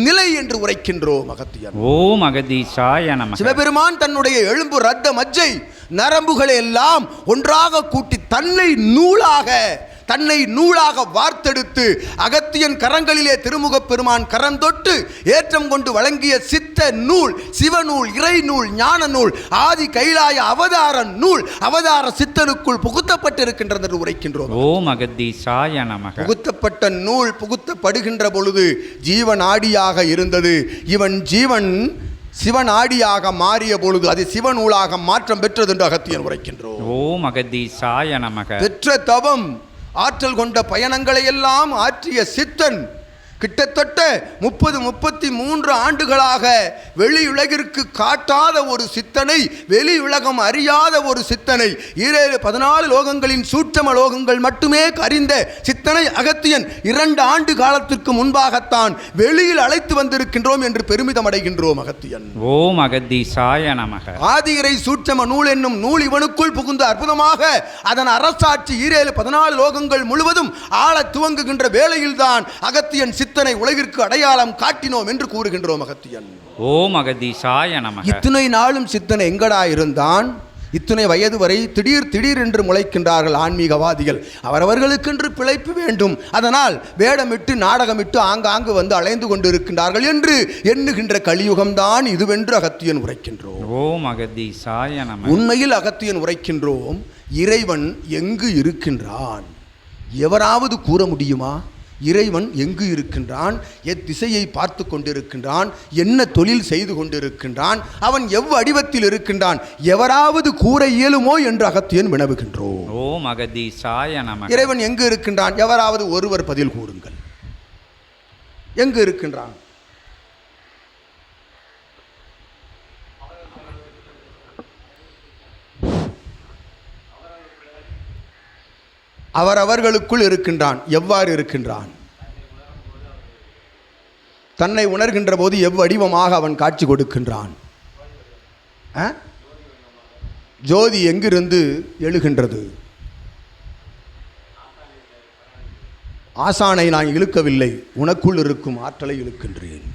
நிலை என்று உரைக்கின்றோம் அகத்தியன். ஓம் அகதீசாய நமக. சிவபெருமான் தன்னுடைய எலும்பு, ரத்த, மஜ்ஜை, நரம்புகளை எல்லாம் ஒன்றாக கூட்டி தன்னை நூலாக வார்த்தெடுத்து அகத்தியன் கரங்களிலே திருமுகப் பெருமான் கரந்தொட்டு ஏற்றம் கொண்டு வழங்கிய சித்த நூல், சிவநூல், இறை நூல், ஞான நூல், ஆதி கைலாய அவதார நூல், அவதார சித்தனுக்குள் புகுத்தப்பட்டிருக்கின்றது என்று உரைக்கின்றோம். ஓம் அகதீசாய நமக. புகுத்தப்பட்ட நூல் புகுத்தப்படுகின்ற பொழுது ஜீவன் ஆடியாக இருந்தது. இவன் ஜீவன் சிவனாடியாக மாறிய பொழுது அது சிவநூலாக மாற்றம் பெற்றது என்று அகத்தியன் உரைக்கின்றோம். ஓம் அகதீசாய நமக. பெற்ற தவம், ஆற்றல் கொண்ட பயணங்களை எல்லாம் ஆற்றிய சித்தன் கிட்டத்தட்ட 33 ஆண்டுகளாக வெளியுலகிற்கு காட்டாத ஒரு சித்தனை, வெளியுலகம் அறியாத ஒரு சித்தனை, 14 லோகங்களின் சூட்சம லோகங்கள் மட்டுமே அறிந்த சித்தனை அகத்தியன் 2 ஆண்டு காலத்திற்கு முன்பாகத்தான் வெளியில் அழைத்து வந்திருக்கின்றோம் என்று பெருமிதம் அடைகின்றோம் அகத்தியன். ஓம் அகதீசாய நமக. ஆதி இறை சூட்சம நூல் என்னும் நூல் இவனுக்குள் புகுந்து அற்புதமாக அதன் அரசாட்சி 14 லோகங்கள் முழுவதும் ஆள துவங்குகின்ற வேளையில்தான் அகத்தியன் சித்தனை உலகிற்கு அடையாளம் காட்டினோம் என்று கூறுகின்றோம் அகத்தியன். ஓம் அகதீசாய நமக. இத்தனை நாளும் சித்தனை எங்கடா இருந்தான்? இத்தனை வயது வரை திடீர் என்று முளைக்கின்றார்கள் ஆன்மீகவாதிகள். அவரவர்களுக்கென்று பிழைப்பு வேண்டும், அதனால் வேடமிட்டு நாடகமிட்டு ஆங்காங்கு வந்து அலைந்து கொண்டிருக்கின்றார்கள் என்று எண்ணுகின்ற கலியுகம்தான் இதுவென்று அகத்தியன் உரைக்கின்றோம். ஓம் அகதீசாய நமக. உண்மையில் அகத்தியன் உரைக்கின்றோம், இறைவன் எங்கு இருக்கின்றான்? எவராவது கூற முடியுமா? இறைவன் எங்கு இருக்கின்றான்? எத்திசையை பார்த்து கொண்டிருக்கின்றான்? என்ன தொழில் செய்து கொண்டிருக்கின்றான்? அவன் எவ்வடிவத்தில் இருக்கின்றான்? எவராவது கூற இயலுமோ என்று அகத்தியன் வினவுகின்றோம். ஓம் அகதீசாய நமக. இறைவன் எங்கு இருக்கின்றான்? எவராவது ஒருவர் பதில் கூறுங்கள். எங்கு இருக்கின்றான்? அவரவர்களுக்குள் இருக்கின்றான். எவ்வாறு இருக்கின்றான்? தன்னை உணர்கின்ற போது எவ்வடிவமாக அவன் காட்சி கொடுக்கின்றான்? ஜோதி எங்கிருந்து எழுகின்றது? ஆசானை நான் இழுக்கவில்லை, உனக்குள் இருக்கும் ஆற்றலை இழுக்கின்றேன்.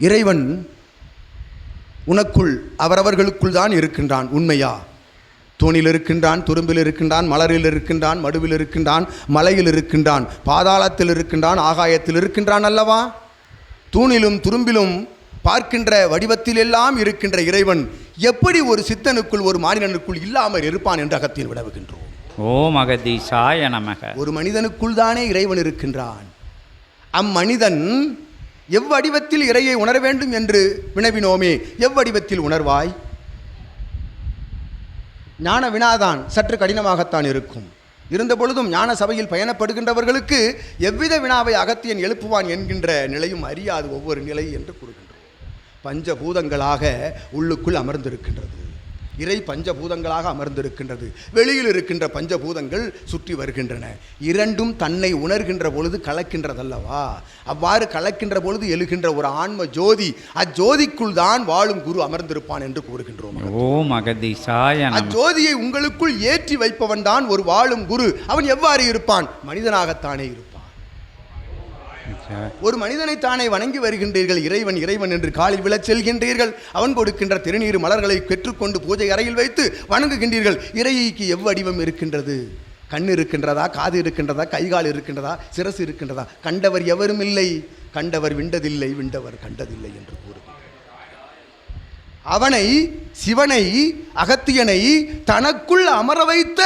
இறைவன் உனக்குள் அவரவர்களுக்குள் தான் இருக்கின்றான். உண்மையா? தூணில் இருக்கின்றான், துரும்பில் இருக்கின்றான், மலரில் இருக்கின்றான், மடுவில் இருக்கின்றான், மலையில் இருக்கின்றான், பாதாளத்தில் இருக்கின்றான், ஆகாயத்தில் இருக்கின்றான் அல்லவா? தூணிலும் துரும்பிலும் பார்க்கின்ற வடிவத்தில் எல்லாம் இருக்கின்ற இறைவன் எப்படி ஒரு சித்தனுக்குள், ஒரு மானிடனுக்குள் இல்லாமல் இருப்பான் என்று அகத்தியன் வினவுகின்றோம். ஓம் அகதீசாய நமக. ஒரு மனிதனுக்குள் தானே இறைவன் இருக்கின்றான். அம்மனிதன் எவ்வடிவத்தில் இறையை உணர வேண்டும் என்று வினவினோமே. எவ்வடிவத்தில் உணர்வாய்? ஞான வினாதான் சற்று கடினமாகத்தான் இருக்கும். இருந்த பொழுதும் ஞான சபையில் பயணப்படுகின்றவர்களுக்கு எவ்வித வினாவை அகத்தியன் எழுப்புவான் என்கின்ற நிலையும் அறியாது ஒவ்வொரு நிலை என்று கூறுகின்றோம். பஞ்சபூதங்களாக உள்ளுக்குள் அமர்ந்திருக்கின்றது. இறை பஞ்சபூதங்களாக அமர்ந்திருக்கின்றது. வெளியில் இருக்கின்ற பஞ்சபூதங்கள் சுற்றி வருகின்றன. இரண்டும் தன்னை உணர்கின்ற பொழுது கலக்கின்றதல்லவா? அவ்வாறு கலக்கின்ற பொழுது எழுகின்ற ஒரு ஆன்ம ஜோதி, அஜோதிக்குள் தான் வாழும் குரு அமர்ந்திருப்பான் என்று கூறுகின்றோம். ஓம் அகதீசாய நமக. அஜோதியை உங்களுக்குள் ஏற்றி வைப்பவன் தான் ஒரு வாழும் குரு. அவன் எவ்வாறு இருப்பான்? மனிதனாகத்தானே இருப்பான். ஒரு மனிதனைத்தானே வணங்கி வருகின்றீர்கள். இறைவன் இறைவன் என்று காலில் விழச் செல்கின்றீர்கள். அவன் கொடுக்கின்ற திருநீர் மலர்களை பெற்றுக்கொண்டு பூஜை அறையில் வைத்து வணங்குகின்றீர்கள். இறைக்கு எவ்வடிவம் இருக்கின்றது? கண் இருக்கின்றதா? காது இருக்கின்றதா? கைகால் இருக்கின்றதா? சிரசு இருக்கின்றதா? கண்டவர் எவரும் இல்லை. கண்டவர் விண்டதில்லை, விண்டவர் கண்டதில்லை என்று கூறுகிறார். அவனை, சிவனை, அகத்தியனை தனக்குள் அமர வைத்த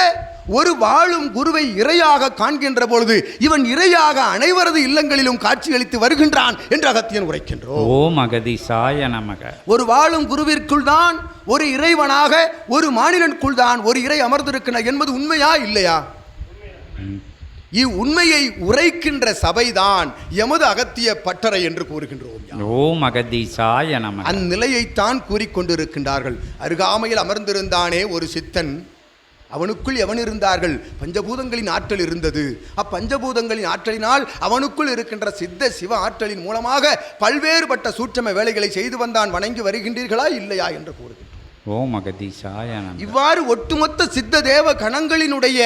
ஒரு வாழும் குருவை இறையாக காண்கின்ற பொழுது இவன் இறையாக அனைவரது இல்லங்களிலும் காட்சியளித்து வருகின்றான் என்று அகத்தியன் உரைக்கின்றோம். ஓம் அகதீசாய நமக. ஒரு வாழும் குருவிற்குள் தான் ஒரு இறைவனாக ஒரு மாநிலனுக்குள் தான் ஒரு இறை அமர்ந்திருக்கிறார் என்பது உண்மையா இல்லையா? இவ்வுண்மையை உரைக்கின்ற சபைதான் எமது அகத்திய பட்டறை என்று கூறுகின்றோம். ஓம் அகதீசாய நமக. அந்நிலையைத்தான் கூறிக்கொண்டிருக்கின்றார்கள். அருகாமையில் அமர்ந்திருந்தானே ஒரு சித்தன், அவனுக்குள் எவன் இருந்தார்கள்? பஞ்சபூதங்களின் ஆற்றல் இருந்தது. அப்பஞ்சபூதங்களின் ஆற்றலினால் அவனுக்குள் இருக்கின்ற சித்த சிவ ஆற்றலின் மூலமாக பல்வேறுபட்ட சூட்சம வேலைகளை செய்து வந்தான். வணங்கி வருகின்றீர்களா இல்லையா என்று கூறுகின்றோம். ஓம் அகதீசாய நமக. இவ்வாறு ஒட்டுமொத்த சித்த தேவ கணங்களினுடைய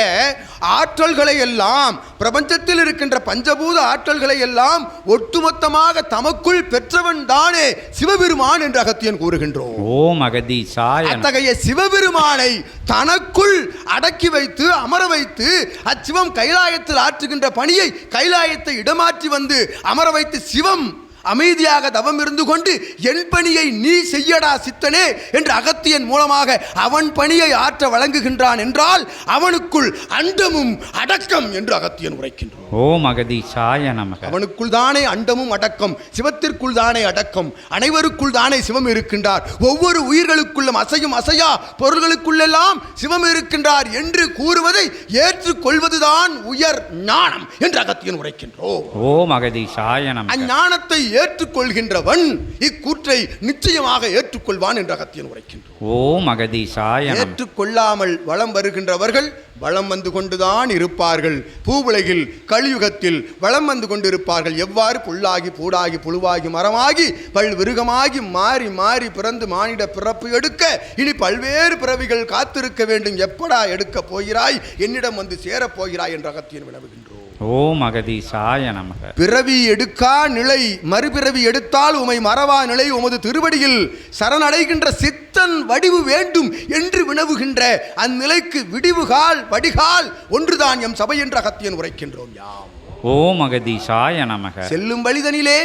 ஆற்றல்களை எல்லாம், பிரபஞ்சத்தில் இருக்கின்ற பஞ்சபூத ஆற்றல்களை எல்லாம் ஒட்டுமொத்தமாக தமக்குள் பெற்றவன் தானே சிவபெருமான் என்று அகத்தியன் கூறுகின்றோம். ஓம் அகதீசாய. அத்தகைய சிவபெருமானை தனக்குள் அடக்கி வைத்து அமர வைத்து அச்சிவம் கைலாயத்தில் ஆற்றுகின்ற பணியை கைலாயத்தை இடமாற்றி வந்து அமர வைத்து சிவம் அமைதியாக தவம் இருந்து கொண்டு என் பணியை நீ செய்யடா சித்தனே என்று அகத்தியன் மூலமாக அவன் பணியை ஆற்ற வழங்குகின்றான் என்றால் அவனுக்குள் அண்டமும் அடக்கம் என்று அகத்தியன் உரைக்கின்றான். ஓம் அகதீசாய நமக. அவனுக்குள் தானே அண்டமும் அடக்கம், சிவத்திற்குள் தானே அடக்கம், அனைவருக்குள் தானே சிவம் இருக்கின்றார். ஒவ்வொரு உயிர்களுக்குள்ளும் அசையும் அசையா பொருள்களுக்குள்ளெல்லாம் சிவம் இருக்கின்றார் என்று கூறுவதை ஏற்றுக்கொள்வதுதான் உயர் ஞானம் என்று அகத்தியன் உரைக்கின்றோம். ஓம் அகதீசாய நமக. அஞ்ஞானத்தை ஏற்றுக்கொள்கின்றவன் இக்கூற்றை நிச்சயமாக ஏற்றுக்கொள்வான் என்று அகத்தியன் உரைக்கின்றோம். ஓம் அகதீசாய நமக. ஏற்றுக்கொள்ளாமல் வலம் வருகின்றவர்கள் வலம் வந்து கொண்டுதான் இருப்பார்கள். பூவுலகில் கலியுகத்தில் வலம் வந்து கொண்டிருப்பார்கள். எவ்வாறு புல்லாகி பூடாகி புழுவாகி மரமாகி பல்விருகமாகி மாறி மாறி பிறந்து மானிட பிறப்பு எடுக்க இனி பல்வேறு பிறவிகள் காத்திருக்க வேண்டும். எப்படா எடுக்க போகிறாய்? என்னிடம் வந்து சேரப் போகிறாய் என்று அகத்தியன் வினவுகின்றோம். ஓம் அகதீசாய நமக. பிறவி எடுக்கா நிலை, மறுபிறவி எடுத்தால் உமை மறவா நிலை, உமது திருவடியில் சரணடைகின்ற சித்தன் வடிவு வேண்டும் என்று வினவுகின்ற அந்நிலைக்கு விடிவுகால் வடிகால் ஒன்றுதான் எம் சபை என்று அகத்தியன் உரைக்கின்றோம். யாம் ஓம் அகதீசாய நமக. செல்லும் வழிதனிலே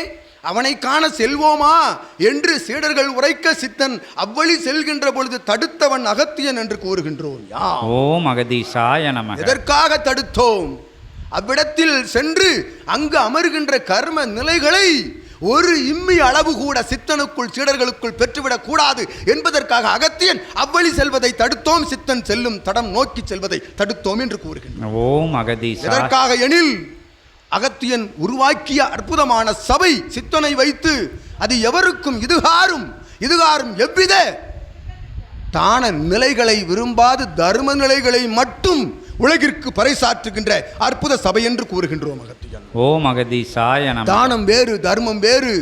அவனை காண செல்வோமா என்று சீடர்கள் உரைக்க சித்தன் அவ்வழி செல்கின்ற பொழுது தடுத்தவன் அகத்தியன் என்று கூறுகின்றோம். யாம் ஓம் அகதீசாய நமக. எதற்காக தடுத்தோம்? அவ்விடத்தில் சென்று அங்கு அமர்கின்ற கர்ம நிலைகளை ஒரு இம்மி அளவு கூட சித்தனுக்குள் சீடர்களுக்குள் பெற்றுவிடக் கூடாது என்பதற்காக அகத்தியன் அவ்வழி செல்வதை தடுத்தோம். சித்தன் செல்லும் தடம் நோக்கி செல்வதை தடுத்தோம் என்று கூறுகின்றோம். ஓம் அகதீசாய. எதற்காக எனில் அகத்தியன் உருவாக்கிய அற்புதமான சபை சித்தனை வைத்து அது எவருக்கும் இதுகாரும் எவ்வித தான நிலைகளை விரும்பாது தர்ம நிலைகளை மட்டும் உலகிற்கு பறைசாற்றுகின்ற அற்புத சபை என்று கூறுகின்றோம். அகத்தியன். ஓம் அகதீசாய நமக. தானம் வேறு தர்மம் வேறு.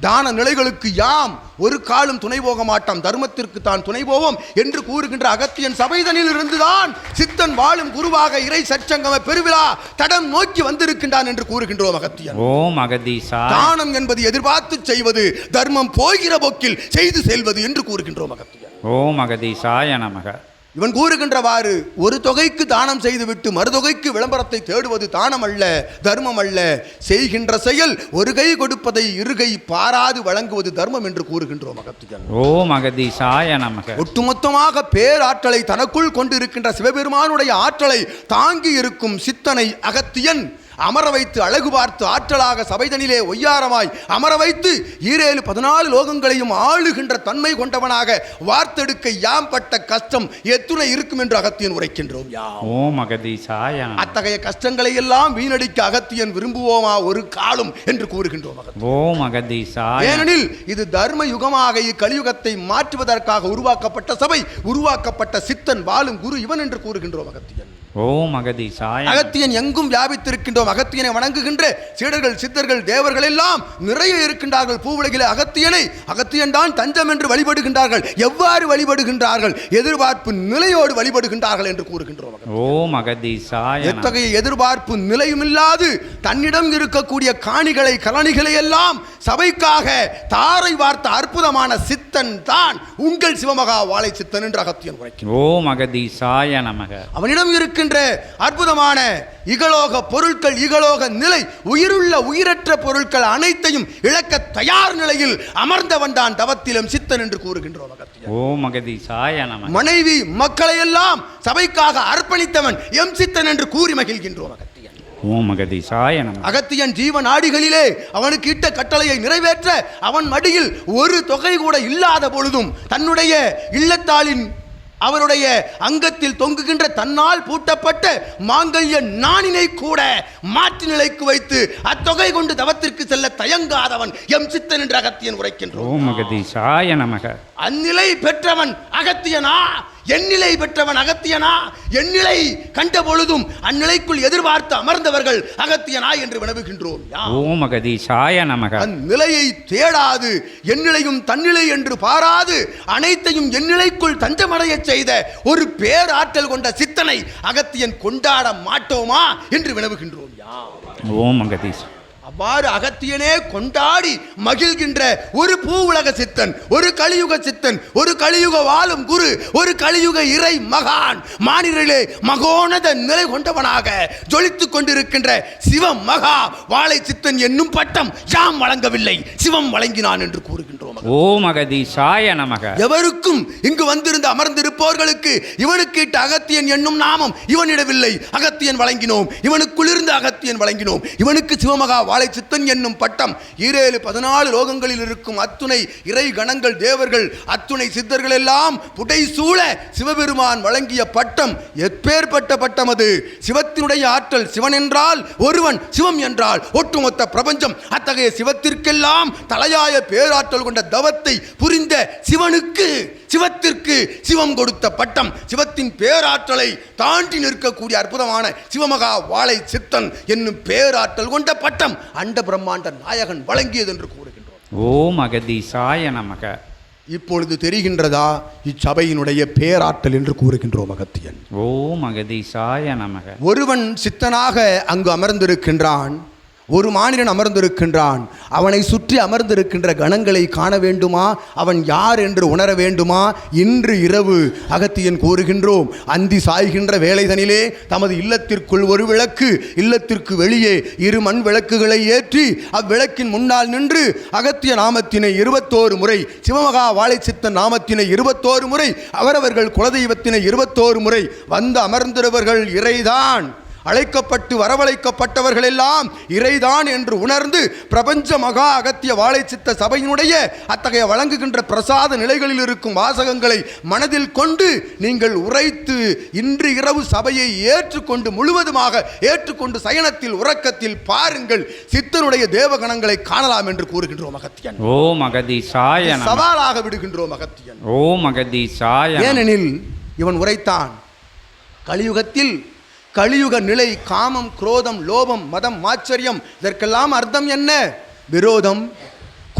தான நிலைகளுக்கு யாம் ஒரு காலம் துணை போக மாட்டோம், தர்மத்திற்கு தான் துணை போவோம் என்று கூறுகின்ற அகத்தியன் சபைதனில் இருந்துதான் சித்தன் வாழும் குருவாக இறை சற்சங்கம பெருவிழா தடம் நோக்கி வந்திருக்கின்றான் என்று கூறுகின்றோம். அகத்தியன். ஓம் அகதீசாய. தானம் என்பது எதிர்பார்த்து செய்வது, தர்மம் போகிற போக்கில் செய்து செல்வது என்று கூறுகின்றோம். அகத்தியன். ஓம் அகதீசாய நமக. இவன் கூறுகின்றவாறு ஒரு தொகைக்கு தானம் செய்துவிட்டு மறுதொகைக்கு விளம்பரத்தை தேடுவது தானம் அல்ல, தர்மம் அல்ல. செய்கின்ற செயல் ஒரு கை கொடுப்பதை இருகை பாராது வழங்குவது தர்மம் என்று கூறுகின்றோம். அகத்தியன். ஓம் அகதீசாய நமக. ஒட்டுமொத்தமாக பேராற்றலை தனக்குள் கொண்டிருக்கின்ற சிவபெருமானுடைய ஆற்றலை தாங்கி இருக்கும் சித்தனை அகத்தியன் அமர வைத்து அழகு பார்த்து ஆற்றலாக சபைதனிலே ஒய்யாரமாய் அமர வைத்து 14 லோகங்களையும் ஆளுகின்ற தன்மை கொண்டவனாக வார்த்தெடுக்க யாம் பட்ட கஷ்டம் எத்துணை இருக்கும் என்று அகத்தியன் உரைக்கின்றோம். ஓம் அகதீசாய நமக. அத்தகைய கஷ்டங்களை எல்லாம் வீணடிக்க அகத்தியன் விரும்புவோமா ஒரு காலம் என்று கூறுகின்றோம். ஓம் அகதீசாய. ஏனெனில் இது தர்ம யுகமாக இக்கலியுகத்தை மாற்றுவதற்காக உருவாக்கப்பட்ட சபை, உருவாக்கப்பட்ட சித்தன் வாழும் குரு இவன் என்று கூறுகின்றோம் அகத்தியன். ஓம் அகதீசாய. அகத்தியன் எங்கும் வியாபித்திருக்கின்றோம். அகத்தியனை வணங்குகின்ற சீடர்கள் சித்தர்கள் தேவர்கள் எல்லாம் நிறைய இருக்கின்றார்கள் பூவுலகிலே. அகத்தியன் தான் தஞ்சம் என்று வழிபடுகின்றார்கள். எவ்வாறு வழிபடுகின்றார்கள்? எதிர்பார்ப்பு நிலையோடு வழிபடுகின்றார்கள் என்று கூறுகின்றோம். ஓம் அகதீசாய. எத்தகைய எதிர்பார்ப்பு நிலையும் இல்லாது தன்னிடம் இருக்கக்கூடிய காணிகளை கலனிகளை எல்லாம் சபைக்காக தாரை வார்த்த அற்புதமான சித்தன் தான் உங்கள் சிவமகா வாழை சித்தன் என்று அகத்தியன் உரைக்கிறார். ஓம் அகதீசாய நமக. அவனிடம் இருக்கின்ற அற்புதமான இகலோக பொருட்கள், இகலோக நிலை, உயிருள்ள உயிரற்ற பொருட்கள் அனைத்தையும் இழக்க தயார் நிலையில் அமர்ந்தவன் தான் தவத்திலும் சித்தன் என்று கூறுகின்றோம் அகத்தியன். ஓம் அகதீசாய நமக. மனைவி மக்களை எல்லாம் சபைக்காக அர்ப்பணித்தவன் எம் சித்தன் என்று கூறி மகிழ்கின்றோம் அகத்தியன். ஓம் அகதீசாய நமக. அகத்தியன் ஜீவ நாடிகளிலே அவனுக்கு இட்ட கட்டளையை நிறைவேற்ற அவன் மடியில் ஒரு தொகை கூட இல்லாத பொழுதும் தன்னுடைய இல்லத்தாளின் அவருடைய அங்கத்தில் தொங்குகின்ற தன்னால் பூட்டப்பட்ட மாங்கல்ய நாணினை கூட மாற்று நிலைக்கு வைத்து அத்தொகை கொண்டு தவத்திற்கு செல்ல தயங்காதவன் எம் சித்தன் என்று அகத்தியன் உரைக்கின்றோம். ஓம் அகதீசாய நமக. அந்நிலை பெற்றவன் அகத்தியனா? எந்நிலை பெற்றவன் அகத்தியனா? எந்நிலை கண்ட பொழுதும் அந்நிலைக்குள் எதிர்பார்த்து அமர்ந்தவர்கள் அகத்தியனா என்று வினவுகின்றோம். ஓம் அகதீசாய நமக. அந்நிலையை தேடாது எந்நிலையும் தன்னிலை என்று பாராது அனைத்தையும் எந்நிலைக்குள் தஞ்சமடைய செய்த ஒரு பேராற்றல் கொண்ட சித்தனை அகத்தியன் கொண்டாட மாட்டோமா என்று வினவுகின்றோம். ஓம் அகதீசாய. அவ்வாறு அகத்தியனே கொண்டாடி மகிழ்கின்ற ஒரு பூவுலக சித்தன், ஒரு கலியுக சித்தன், ஒரு கலியுக வாழும் குரு, ஒரு கலியுக இறை மகான், மானிடரிலே மகோனத நிலை கொண்டவனாக ஜொலித்துக் கொண்டிருக்கின்ற சிவம் மகா வாழை சித்தன் என்னும் பட்டம் யாம் வழங்கவில்லை, சிவம் வழங்கினான் என்று கூறுகின்றோம். ஓம் அகதீசாய நமக. எவருக்கும் இங்கு வந்திருந்து அமர்ந்திருப்பவர்களுக்கு இவனுக்கு இட்ட அகத்தியன் என்னும் நாமம் இவனிடவில்லை, அகத்தியன் வழங்கினோம். இவனுக்குள்ளிருந்து அகத்தியன் வழங்கினோம். இவனுக்கு சிவமகா வாழை சித்தன் என்னும் பட்டம் 14 லோகங்களில் இருக்கும் அத்துணை இறை கணங்கள் தேவர்கள் அத்துணை சித்தர்கள் எல்லாம் புடைசூழ சிவபெருமான் வழங்கிய பட்டம் எப்பேற்பட்ட பட்டம் அது! சிவத்தினுடைய ஆற்றல். சிவன் என்றால் ஒருவன், சிவம் என்றால் ஒட்டுமொத்த பிரபஞ்சம். அத்தகைய சிவத்திற்கெல்லாம் தலையாய பேராற்றல் கொண்ட தவத்தை புரிந்த சிவத்திற்கு சிவம் கொடுத்த பட்டம், சிவத்தின் பேராற்றலை தாண்டி நிற்கக்கூடிய அற்புதமான சிவமகா வாழை சித்தன் என்னும் பேராற்றல் கொண்ட பட்டம் அண்ட பிரம்மாண்ட நாயகன் வழங்கியது என்று கூறுகின்றோம். ஓம் அகதீசாய நமக. இப்பொழுது தெரிகின்றதா இச்சபையினுடைய பேராற்றல் என்று கூறுகின்றோம் அகத்தியன். ஓம் அகதீசாய நமக. ஒருவன் சித்தனாக அங்கு அமர்ந்திருக்கின்றான், ஒரு மானிடன் அமர்ந்திருக்கின்றான். அவனை சுற்றி அமர்ந்திருக்கின்ற கணங்களை காண வேண்டுமா? அவன் யார் என்று உணர வேண்டுமா? இன்று இரவு அகத்தியன் கூறுகின்றோம், அந்தி சாய்கின்ற வேளைதனிலே தமது இல்லத்திற்குள் ஒரு விளக்கு, இல்லத்திற்கு வெளியே 2 மண் விளக்குகளை ஏற்றி அவ்விளக்கின் முன்னால் நின்று அகத்திய நாமத்தினை 21 முறை, சிவமகா வாழை சித்தன் நாமத்தினை 21 முறை, அவரவர்கள் குலதெய்வத்தினை 21 முறை வந்து அமர்ந்திருவர்கள் இறைதான். அழைக்கப்பட்டு வரவழைக்கப்பட்டவர்கள் எல்லாம் இறைதான் என்று உணர்ந்து பிரபஞ்ச மகா அகத்திய வாழை சித்த சபையினுடைய அத்தகைய வழங்குகின்ற பிரசாத நிலைகளில் இருக்கும் வாசகங்களை மனதில் கொண்டு நீங்கள் உரைத்து இன்று இரவு சபையை ஏற்றுக்கொண்டு முழுவதுமாக ஏற்றுக்கொண்டு சயனத்தில் உறக்கத்தில் பாருங்கள், சித்தனுடைய தேவகணங்களை காணலாம் என்று கூறுகின்றோம் அகத்தியன். ஓம் அகதீசாய நமக. சவாலாக விடுகின்றோம் அகத்தியன். ஓம் அகதீசாய. ஏனெனில் இவன் உரைத்தான், கலியுகத்தில் கலியுக நிலை காமம், குரோதம், லோபம், மதம், மாச்சரியம், இதற்கெல்லாம் அர்த்தம் என்ன? விரோதம்.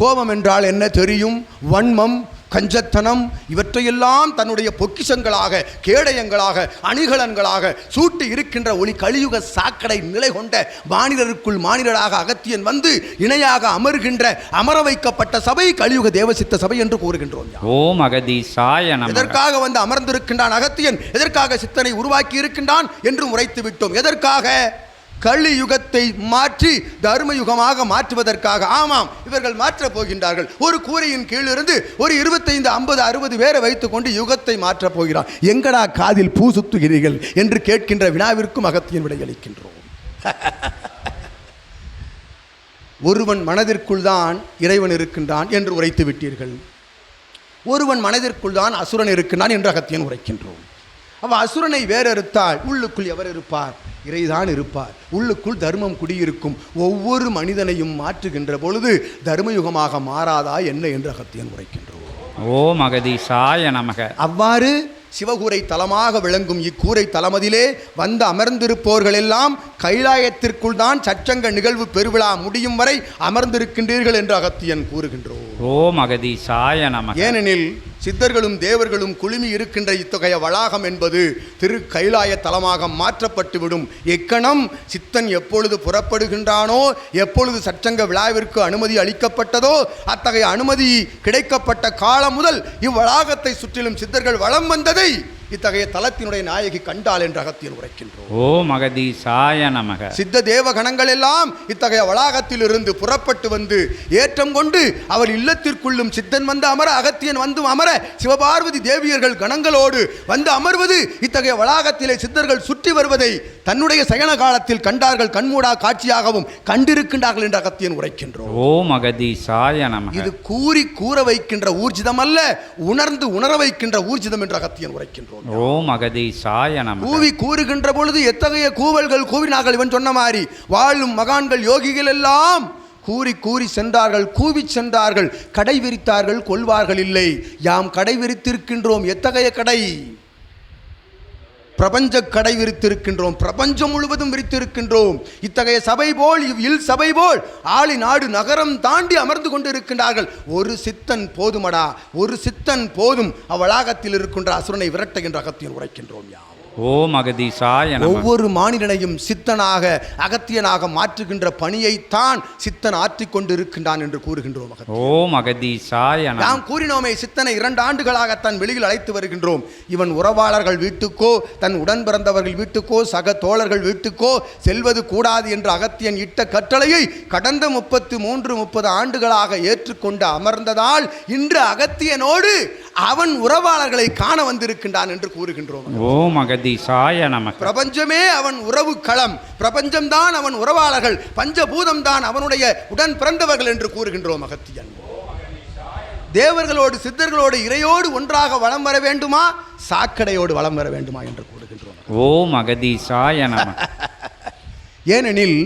கோபம் என்றால் என்ன தெரியும்? வன்மம், கஞ்சத்தனம், இவற்றையெல்லாம் தன்னுடைய பொக்கிஷங்களாக, கேடயங்களாக, அணிகலன்களாக சூட்டி இருக்கின்ற ஒளி கலியுக சாக்கடை நிலை கொண்ட மானிடருக்குள் மானிடராக அகத்தியன் வந்து இணையாக அமர்கின்ற அமர வைக்கப்பட்ட சபை கலியுக தேவசித்த சபை என்று கூறுகின்றோம். ஓம் அகதீசாய நமக. எதற்காக வந்து அமர்ந்திருக்கின்றான் அகத்தியன்? எதற்காக சித்தனை உருவாக்கி இருக்கின்றான் என்று உரைத்து விட்டோம். எதற்காக? கலியுகத்தை மாற்றி தர்மயுகமாக மாற்றுவதற்காக. ஆமாம், இவர்கள் மாற்றப் போகின்றார்கள். ஒரு கூரையின் கீழிருந்து ஒரு 25, 50, 60 பேரை வைத்துக் கொண்டு யுகத்தை மாற்றப் போகிறான். எங்கடா காதில் பூ சுத்துகிறீர்கள் என்று கேட்கின்ற வினாவிற்கும் அகத்தியன் விடையளிக்கின்றோம். ஒருவன் மனதிற்குள் தான் இறைவன் இருக்கின்றான் என்று உரைத்து விட்டீர்கள். ஒருவன் மனதிற்குள் தான் அசுரன் இருக்கின்றான் என்று அகத்தியன் உரைக்கின்றோம். அசுரனை வேறறுத்தால் உள்ளுக்குள் எவர் இருப்பார்? இறைதான் இருப்பார். உள்ளுக்குள் தர்மம் குடியிருக்கும். ஒவ்வொரு மனிதனையும் மாற்றுகின்ற பொழுது தர்மயுகமாக மாறாதா என்ன என்று அகத்தியன் உரைக்கின்றோம். ஓம் அகதீசாய நமக. அவ்வாறு சிவகூரை தலமாக விளங்கும் இக்கூரை தலமதிலே வந்து அமர்ந்திருப்போர்கள் எல்லாம் கைலாயத்திற்குள் தான் சச்சங்க நிகழ்வு பெருவிழா முடியும் வரை அமர்ந்திருக்கின்றீர்கள் என்று அகத்தியன் கூறுகின்றோம். ஓம் அகதீசாய நமக. ஏனெனில் சித்தர்களும் தேவர்களும் குழுமி இருக்கின்ற இத்தகைய வளாகம் என்பது திரு கைலாய தலமாக மாற்றப்பட்டுவிடும். எக்கணம் சித்தன் எப்பொழுது புறப்படுகின்றானோ, எப்பொழுது சச்சங்க விழாவிற்கு அனுமதி அளிக்கப்பட்டதோ, அத்தகைய அனுமதி கிடைக்கப்பட்ட காலம் முதல் இவ்வளாகத்தை சுற்றிலும் சித்தர்கள் வலம் வந்ததை இத்தகைய தலத்தினுடைய நாயகி கண்டாள் என்று அகத்தியன் உரைக்கின்றோம். ஓம் அகதீசாய நமக. சித்த தேவ கணங்கள் எல்லாம் இத்தகைய வளாகத்தில் இருந்து புறப்பட்டு வந்து ஏற்றம் கொண்டு அவர் இல்லத்திற்குள்ளும் சித்தன் வந்து அமர, அகத்தியன் வந்து அமர, சிவபார்வதி தேவியர்கள் கணங்களோடு வந்து அமர்வது இத்தகைய வளாகத்திலே சித்தர்கள் சுற்றி வருவதை தன்னுடைய சயன காலத்தில் கண்டார்கள். கண்மூடா காட்சியாகவும் கண்டிருக்கின்றார்கள் என்று அகத்தியன் உரைக்கின்றோம். ஓம் அகதீசாய நமக. இது கூறி கூற வைக்கின்ற ஊர்ஜிதம் அல்ல, உணர்ந்து உணர வைக்கின்ற ஊர்ஜிதம் என்று அகத்தியன் உரைக்கின்றோம். ஓம் அகதீசாய நமக. கூவி கூறுகின்ற பொழுது எத்தகைய கூவல்கள் கூவினார்கள். இவன் சொன்ன மாதிரி வாழும் மகான்கள் யோகிகள் எல்லாம் கூறி கூறி சென்றார்கள், கூவி சென்றார்கள். கடை விரித்தார்கள், கொள்வார்கள் இல்லை. யாம் கடை விரித்திருக்கின்றோம். எத்தகைய கடை? பிரபஞ்ச கடை விரித்திருக்கின்றோம். பிரபஞ்சம் முழுவதும் விரித்திருக்கின்றோம். இத்தகைய சபை போல் இல் சபை போல் ஆளி நாடு நகரம் தாண்டி அமர்ந்து கொண்டு இருக்கின்றார்கள். ஒரு சித்தன் போதுமடா, ஒரு சித்தன் போதும் அவ்வளாகத்தில் இருக்கின்ற அசுரனை விரட்ட என்று அகத்தியன் உரைக்கின்றோம். யாம் ஓம் அகதீசாய நமக. ஒவ்வொரு மானிடனையும் சித்தனாக அகத்தியனாக மாற்றுகின்ற பணியைத்தான் சித்தன் ஆற்றிக் கொண்டு இருக்கின்றான் என்று கூறுகின்றோம். ஓம் அகதீசாய நமக. நாம் கூறினோமே, சித்தனை 2 ஆண்டுகளாக தன் வெளியில் அழைத்து வருகின்றோம். இவன் உறவாளர்கள் வீட்டுக்கோ தன் உடன் பிறந்தவர்கள் வீட்டுக்கோ சக தோழர்கள் வீட்டுக்கோ செல்வது கூடாது என்று அகத்தியன் இட்ட கட்டளையை கடந்த 33-30 ஆண்டுகளாக ஏற்றுக்கொண்டு அமர்ந்ததால் இன்று அகத்தியனோடு அவன் உறவாளர்களை காண வந்திருக்கின்றான் என்று கூறுகின்றோம். ஓம் அகதீசாய நமக. பிரபஞ்சமே அவன் உறவு களம், பிரபஞ்சம்தான் அவன் உறவாளர்கள், பஞ்சபூதம் தான் அவனுடைய உடன் பிறந்தவர்கள் என்று கூறுகின்றோம். அகத்தியன் தேவர்களோடு சித்தர்களோடு இறையோடு ஒன்றாக வலம் வர வேண்டுமா, சாக்கடையோடு வலம் வர வேண்டுமா என்று கூறுகின்றோம். ஓம் அகதீசாய நமக. ஏனெனில்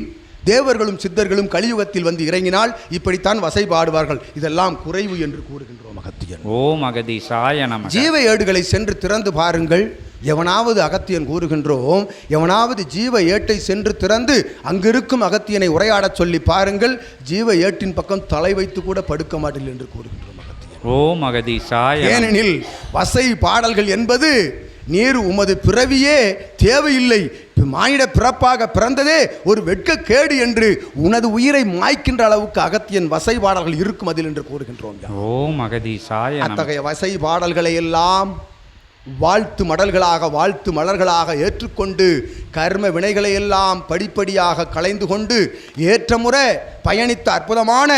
தேவர்களும் சித்தர்களும் கலியுகத்தில் வந்து இறங்கினால் இப்படித்தான் வசை பாடுவார்கள். இதெல்லாம் குறைவு என்று கூறுகின்றோம். அகத்தியன் ஓம் அகதீசாய நமக. ஜீவ ஏடுகளை சென்று திறந்து பாருங்கள். எவனாவது அகத்தியன் கூறுகின்றோம், எவனாவது ஜீவ ஏட்டை சென்று திறந்து அங்கிருக்கும் அகத்தியனை உரையாடச் சொல்லி பாருங்கள். ஜீவ ஏட்டின் பக்கம் தலை வைத்து கூட படுக்க மாட்டீர்கள் என்று கூறுகின்றோம். அகத்தியன் ஓம் அகதீசாய. ஏனெனில் வசை பாடல்கள் என்பது நீர் உமது பிறவியே தேவையில்லை, மானிட பிறப்பாக பிறந்ததே ஒரு வெட்கக்கேடு என்று உனது உயிரை மாய்க்கின்ற அளவுக்கு அகத்தியன் வசை பாடல்கள் இருக்கும் அதில் என்று கூறுகின்றோம். ஓம் அகதீசாய. அத்தகைய வசை பாடல்களை எல்லாம் வாழ்த்து மடல்களாக வாழ்த்து மலர்களாக ஏற்றுக்கொண்டு கர்ம வினைகளை எல்லாம் படிப்படியாக களைந்து கொண்டு ஏற்றமுறை பயணித்த அற்புதமான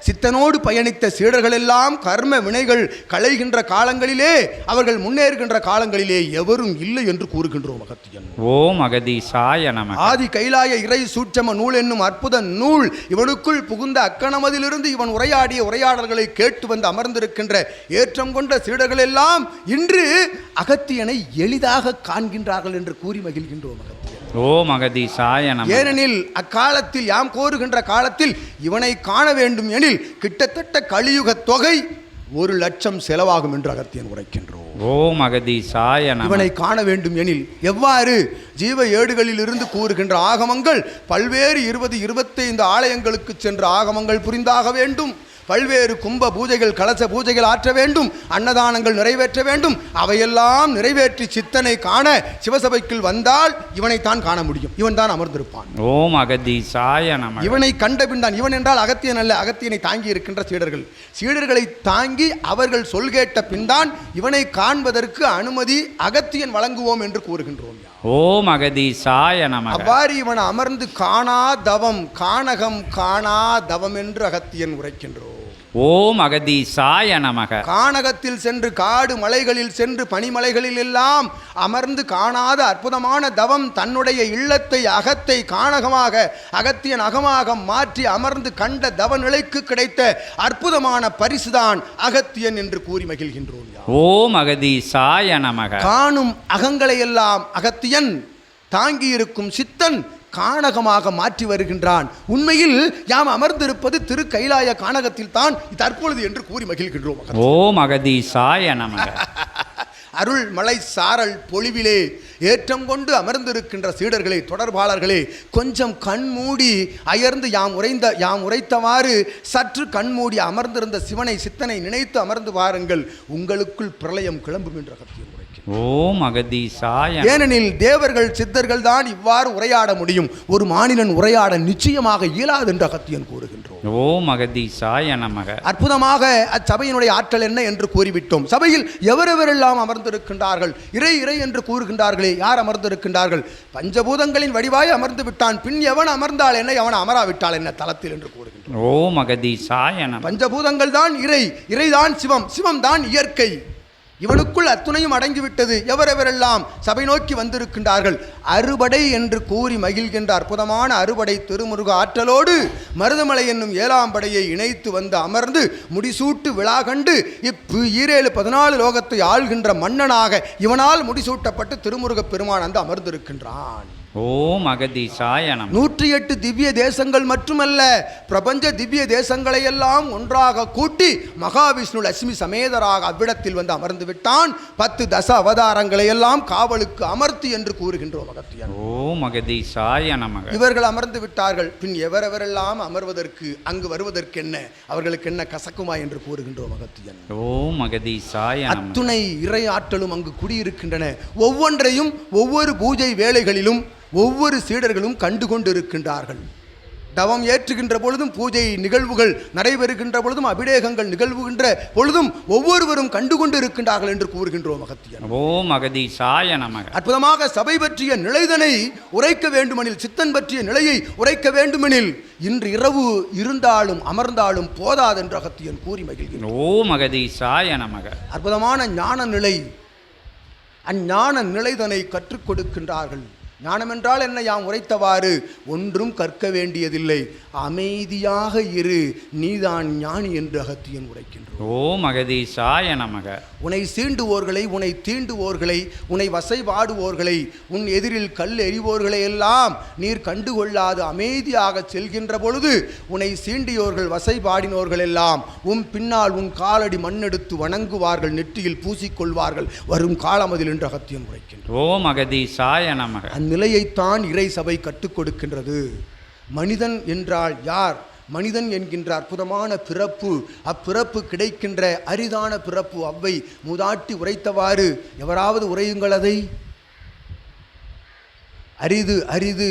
சித்தனோடு பயணித்த சீடர்கள் எல்லாம் கர்ம வினைகள் களைகின்ற காலங்களிலே அவர்கள் முன்னேறுகின்ற காலங்களிலே எவரும் இல்லை என்று கூறுகின்றோம். அகத்தியன் ஓம் அகதீசாய நமக. ஆதி கைலாய இறை சூட்சம நூல் என்னும் அற்புத நூல் இவனுக்குள் புகுந்த அக்கணமதிலிருந்து இவன் உரையாடிய உரையாடல்களை கேட்டு வந்து அமர்ந்திருக்கின்ற ஏற்றம் கொண்ட சீடர்கள் எல்லாம் இன்று அகத்தியனை எளிதாக காண்கின்றார்கள் என்று கூறி மகிழ்கின்றோம். ஓம் அகதீசாய நமக. ஏனெனில் அக்காலத்தில் யாம் கோருகின்ற காலத்தில் இவனை காண வேண்டும் எனில் கிட்டத்தட்ட கலியுக தொகை 1,00,000 செலவாகும் என்று அகத்தியன் உரைக்கின்றோம். ஓம் அகதீசாய நமக. இவனை காண வேண்டும் எனில் எவ்வாறு? ஜீவ ஏடுகளில் இருந்து கூறுகின்ற ஆகமங்கள் பல்வேறு 20-25 ஆலயங்களுக்கு சென்று ஆகமங்கள் புரிந்தாக வேண்டும். பல்வேறு கும்ப பூஜைகள் கலச பூஜைகள் ஆற்ற வேண்டும். அன்னதானங்கள் நிறைவேற்ற வேண்டும். அவையெல்லாம் நிறைவேற்றி சித்தனை காண சிவசபைக்குள் வந்தால் இவனைத்தான் காண முடியும். இவன் தான் அமர்ந்திருப்பான். ஓம் அகதீசாய நமக. இவனை கண்ட பின் தான், இவன் என்றால் அகத்தியன் அல்ல, அகத்தியனை தாங்கி இருக்கின்ற சீடர்கள், சீடர்களை தாங்கி அவர்கள் சொல் கேட்ட பின் தான் இவனை காண்பதற்கு அனுமதி அகத்தியன் வழங்குவோம் என்று கூறுகின்றோம். ஓம் அகதீசாய நமக. அவ்வாறு இவன் அமர்ந்து காணா தவம் காணகம் காணா தவம் என்று அகத்தியன் உரைக்கின்றோம். ஓம் அகதீசாய நமக. கானகத்தில் சென்று காடு மலைகளில் சென்று பனிமலைகளில் எல்லாம் அமர்ந்து காணாத அற்புதமான தவம் தன்னுடைய இல்லத்தை அகத்தை கானகமாக அகத்தியன் அகமாக மாற்றி அமர்ந்து கண்ட தவ நிலைக்கு கிடைத்த அற்புதமான பரிசுதான் அகத்தியன் என்று கூறி மகிழ்கின்றோம். ஓம் அகதீசாய நமக. காணும் அகங்களை எல்லாம் அகத்தியன் தாங்கி இருக்கும் சித்தன் கானகமாக மாற்றி வருகின்றான். உண்மையில் யாம் அமர்ந்திருப்பது திரு கைலாய கானகத்தில் தான் தற்பொழுது என்று கூறி மகிழ்கின்றோம். ஓம் அகதீசாய நமக. அருள் மலை சாரல் பொழிவிலே ஏற்றம் கொண்டு அமர்ந்திருக்கின்ற சீடர்களே, தொடர்பாளர்களே, கொஞ்சம் கண்மூடி அயர்ந்து யாம் உரைத்தவாறு சற்று கண்மூடி அமர்ந்திருந்த சிவனை சித்தனை நினைத்து அமர்ந்து வாருங்கள். உங்களுக்குள் பிரளயம் கிளம்பும் என்ற அகத்தியன் உரைக்கிறார். ஓம் அகதீசாய. ஏனெனில் தேவர்கள் சித்தர்கள் தான் இவ்வாறு உரையாட முடியும். ஒரு மாநிலன் உரையாட நிச்சயமாக இயலாது என்று அகத்தியன் கூறுகின்றோம். ஓம் அகதீசாய நமக. அற்புதமாக அச்சபையினுடைய ஆற்றல் என்ன என்று கூறிவிட்டோம். சபையில் எவரெவரெல்லாம் அமர்ந்திருக்கின்றார்கள், இறை இறை என்று கூறுகின்றார்களே, யார் அமர்ந்திருக்கின்றார்கள்? பஞ்சபூதங்களின் வடிவாய் அமர்ந்து விட்டான். பின் எவன் அமர்ந்தால் என்ன, எவன் அமராவிட்டால் என்ன தலத்தில் என்று கூறுகின்றோம். ஓம் அகதீசாய நமக. பஞ்சபூதங்கள் தான் இறை, இறைதான் சிவம், சிவம் தான் இயற்கை. இவனுக்குள் அத்துணையும் அடங்கிவிட்டது. எவரெவரெல்லாம் சபை நோக்கி வந்திருக்கின்றார்கள், அறுபடை என்று கூறி மகிழ்கின்ற அற்புதமான அறுபடை திருமுருக ஆற்றலோடு மருதமலை என்னும் 7ஆம் படையை இணைத்து வந்து அமர்ந்து முடிசூட்டு விழா கண்டு 14 லோகத்தை ஆள்கின்ற மன்னனாக இவனால் முடிசூட்டப்பட்டு திருமுருகப் பெருமான் வந்து அமர்ந்திருக்கின்றான். ஓம் அகதீசாய நமக. 108 திவ்ய தேசங்கள் மட்டுமல்ல, பிரபஞ்ச திவ்ய தேசங்களை எல்லாம் ஒன்றாக கூட்டி மகாவிஷ்ணு லட்சுமி சமேதராக அவ்விடத்தில் வந்து அமர்ந்து விட்டான். 10 தச அவதாரங்களை எல்லாம் காவலுக்கு அமர்த்தி என்று கூறுகின்றோம் அகத்தியன். ஓம் அகதீசாய நமக. இவர்கள் அமர்ந்து விட்டார்கள். பின் எவரெவரெல்லாம் அமர்வதற்கு அங்கு வருவதற்கு என்ன, அவர்களுக்கு என்ன கசக்குமா என்று கூறுகின்றோம் அகத்தியன். ஓம் அகதீசாய நமக. அத்துணை இறை ஆற்றலும் அங்கு குடியிருக்கின்றன. ஒவ்வொன்றையும் ஒவ்வொரு பூஜை வேளைகளிலும் ஒவ்வொரு சீடர்களும் கண்டுகொண்டிருக்கின்றார்கள். தவம் ஏற்றுகின்ற பொழுதும் பூஜை நிகழ்வுகள் நடைபெறுகின்ற பொழுதும் அபிடேகங்கள் நிகழ்வுகின்ற பொழுதும் ஒவ்வொருவரும் கண்டுகொண்டு இருக்கின்றார்கள் என்று கூறுகின்றோம் அகத்தியன். ஓம் அகதீசாய நமக. அற்புதமாக சபை பற்றிய நிலைதனை உரைக்க வேண்டுமெனில், சித்தன் பற்றிய நிலையை உரைக்க வேண்டுமெனில் இன்று இரவு இருந்தாலும் அமர்ந்தாலும் போதாதென்று அகத்தியன் கூறி மகிழ்கிறார். ஓம் அகதீசாய நமக. அற்புதமான ஞான நிலை, அஞ்ஞான நிலைதனை கற்றுக் கொடுக்கின்றார்கள். ஞானம் என்றால் என்ன? யாம் உரைத்தவாறு ஒன்றும் கற்க வேண்டியதில்லை, அமைதியாக இரு, நீதான் ஞானி என்று அகத்தியன் உரைக்கின்றோம். ஓம் அகதீசாய நமக. உன்னை சீண்டுவோர்களை, உன்னை தீண்டுவோர்களை, உன்னை வசைபாடுவோர்களை, உன் எதிரில் கல் எறிவோர்களை எல்லாம் நீர் கண்டுகொள்ளாது அமைதியாக செல்கின்ற பொழுது உன்னை சீண்டியோர்கள் வசைபாடினோர்கள் எல்லாம் உன் பின்னால் உன் காலடி மண்ணெடுத்து வணங்குவார்கள், நெற்றியில் பூசிக்கொள்வார்கள், வரும் காலமதில் என்று அகத்தியன் உரைக்கின்றோம். ஓம் அகதீசாய நமக. அந்நிலையைத்தான் இறை சபை கற்றுக் கொடுக்கின்றது. மனிதன் என்றால் யார்? மனிதன் என்கின்ற அற்புதமான பிறப்பு, அப்பிறப்பு கிடைக்கின்ற அரிதான பிறப்பு அவ்வை மூதாட்டி உரைத்தவாறு எவராவது உரையுங்கள் அதை. அரிது அரிது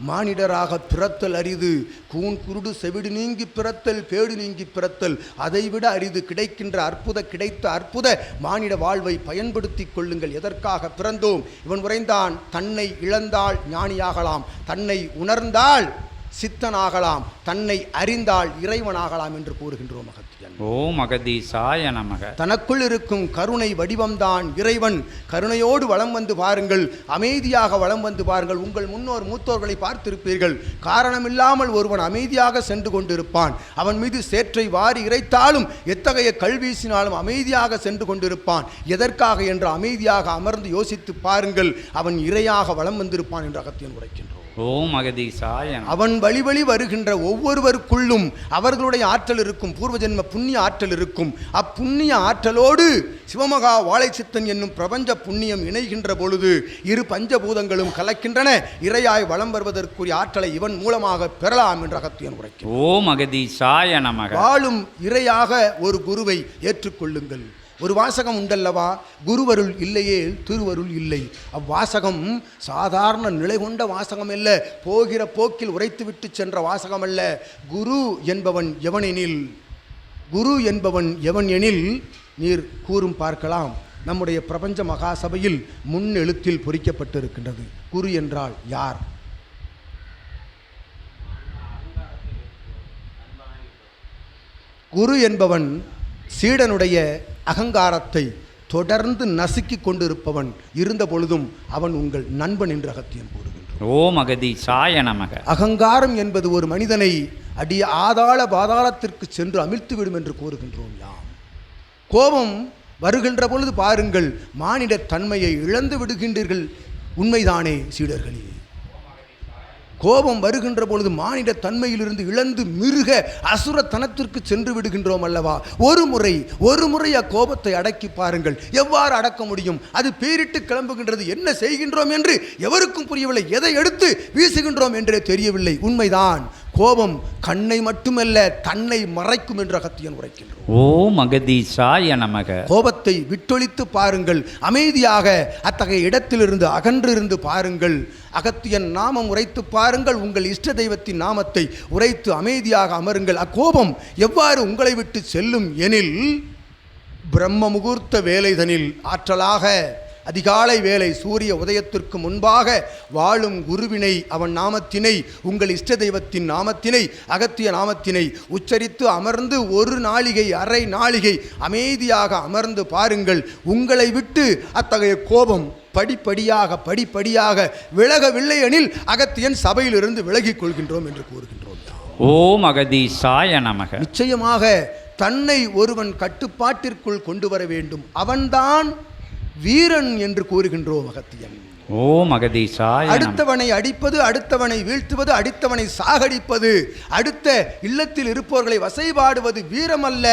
மானிடராக பிறத்தல் அரிது, கூன் குருடு செவிடு நீங்கி பிறத்தல் பேடு நீங்கி பிறத்தல் அதைவிட அரிது. கிடைத்த அற்புத மானிட வாழ்வை பயன்படுத்தி கொள்ளுங்கள். எதற்காக பிறந்தோம்? இவன் உரைந்தான், தன்னை இழந்தால் ஞானியாகலாம், தன்னை உணர்ந்தால் சித்தனாகலாம், தன்னை அறிந்தால் இறைவனாகலாம் என்று கூறுகின்றோம் அகத்தியன். ஓம் அகதீசாய நமக. தனக்குள் இருக்கும் கருணை வடிவம்தான் இறைவன். கருணையோடு வலம் வந்து பாருங்கள், அமைதியாக வலம் வந்து பாருங்கள். உங்கள் முன்னோர் மூத்தோர்களை பார்த்திருப்பீர்கள். காரணமில்லாமல் ஒருவன் அமைதியாக சென்று கொண்டிருப்பான். அவன் மீது சேற்றை வாரி இறைத்தாலும் எத்தகைய கல்வீசினாலும் அமைதியாக சென்று கொண்டிருப்பான். எதற்காக என்று அமைதியாக அமர்ந்து யோசித்து பாருங்கள். அவன் இறையாக வலம் வந்திருப்பான் என்று அகத்தியன் உரைக்கின்றோம். ஓம் அகதீசாய. அவன் வழி வருகின்ற ஒவ்வொருவருக்குள்ளும் அவர்களுடைய ஆற்றல் இருக்கும், பூர்வ ஜென்ம புண்ணிய ஆற்றல் இருக்கும். அப்புண்ணிய ஆற்றலோடு சிவமகா வாழைச்சித்தன் என்னும் பிரபஞ்ச புண்ணியம் இணைகின்ற பொழுது இரு பஞ்சபூதங்களும் கலக்கின்றன. இறையாய் வலம் வருவதற்குரிய ஆற்றலை இவன் மூலமாக பெறலாம் என்று அகத்தியன் உரைக்கிறார். ஓம் அகதீசாய நமக. வாழும் இறையாக ஒரு குருவை ஏற்றுக்கொள்ளுங்கள். ஒரு வாசகம் உண்டல்லவா, குருவருள் இல்லையே திருவருள் இல்லை. அவ்வாசகம் சாதாரண நிலை கொண்ட வாசகம் அல்ல, போகிற போக்கில் உரைத்துவிட்டு சென்ற வாசகம் அல்ல. குரு என்பவன் எவனெனில், குரு என்பவன் எவன் எனில் நீர் கூறும் பார்க்கலாம். நம்முடைய பிரபஞ்ச மகாசபையில் முன் எழுத்தில் பொறிக்கப்பட்டிருக்கின்றது. குரு என்றால் யார்? குரு என்பவன் சீடனுடைய அகங்காரத்தை தொடர்ந்து நசுக்கி கொண்டிருப்பவன் இருந்த பொழுதும் அவன் உங்கள் நண்பன் என்று அகத்தியன் கூறுகின்றான். ஓம் அகதீசாய நமக. அகங்காரம் என்பது ஒரு மனிதனை ஆதாள பாதாளத்திற்கு சென்று அமிழ்த்துவிடும் என்று கூறுகின்றோம் யாம். கோபம் வருகின்ற பொழுது பாருங்கள், மானிட தன்மையை இழந்து விடுகின்றீர்கள். உண்மைதானே சீடர்களே? கோபம் வருகின்ற பொழுது மானிட தன்மையிலிருந்து இழந்து மிருக அசுரத்தனத்திற்கு சென்று விடுகின்றோம் அல்லவா? ஒரு முறை அக்கோபத்தை அடக்கி பாருங்கள். எவ்வாறு அடக்க முடியும்? அது பேரிட்டு கிளம்புகின்றது. என்ன செய்கின்றோம் என்று எவருக்கும் புரியவில்லை. எதை எடுத்து வீசுகின்றோம் என்றே தெரியவில்லை. உண்மைதான், கோபம் கண்ணை மட்டுமல்ல தன்னை மறைக்கும் என்று அகத்தியன் உரைக்கின்றோம். ஓம் அகதீசாய நமக. கோபத்தை விட்டொழித்து பாருங்கள். அமைதியாக அத்தகைய இடத்திலிருந்து அகன்றிருந்து பாருங்கள். அகத்தியன் நாமம் உரைத்து பாருங்கள். உங்கள் இஷ்ட தெய்வத்தின் நாமத்தை உரைத்து அமைதியாக அமருங்கள். அக்கோபம் எவ்வாறு உங்களை விட்டு செல்லும் எனில், பிரம்ம முகூர்த்த வேலைதனில் ஆற்றலாக அதிகாலை வேலை சூரிய உதயத்திற்கு முன்பாக வாழும் குருவினை, அவன் நாமத்தினை, உங்கள் இஷ்ட தெய்வத்தின் நாமத்தினை, அகத்திய நாமத்தினை உச்சரித்து அமர்ந்து ஒரு நாளிகை அரை நாளிகை அமைதியாக அமர்ந்து பாருங்கள். உங்களை விட்டு அத்தகைய கோபம் படிப்படியாக விலகவில்லை எனில் அகத்தியன் சபையிலிருந்து விலகிக் கொள்கின்றோம் என்று கூறுகின்றோம். ஓம் அகதீசாய நமக. நிச்சயமாக தன்னை ஒருவன் கட்டுப்பாட்டிற்குள் கொண்டு வர வேண்டும். அவன்தான் வீரன் என்று கூறுகின்றோம் அகத்தியன். ஓம் அகதீசாய. அடுத்தவனை அடிப்பது, அடுத்தவனை வீழ்த்துவது, அடுத்தவனை சாகடிப்பது, அடுத்த இல்லத்தில் இருப்பவர்களை வசைபாடுவது வீரமல்ல.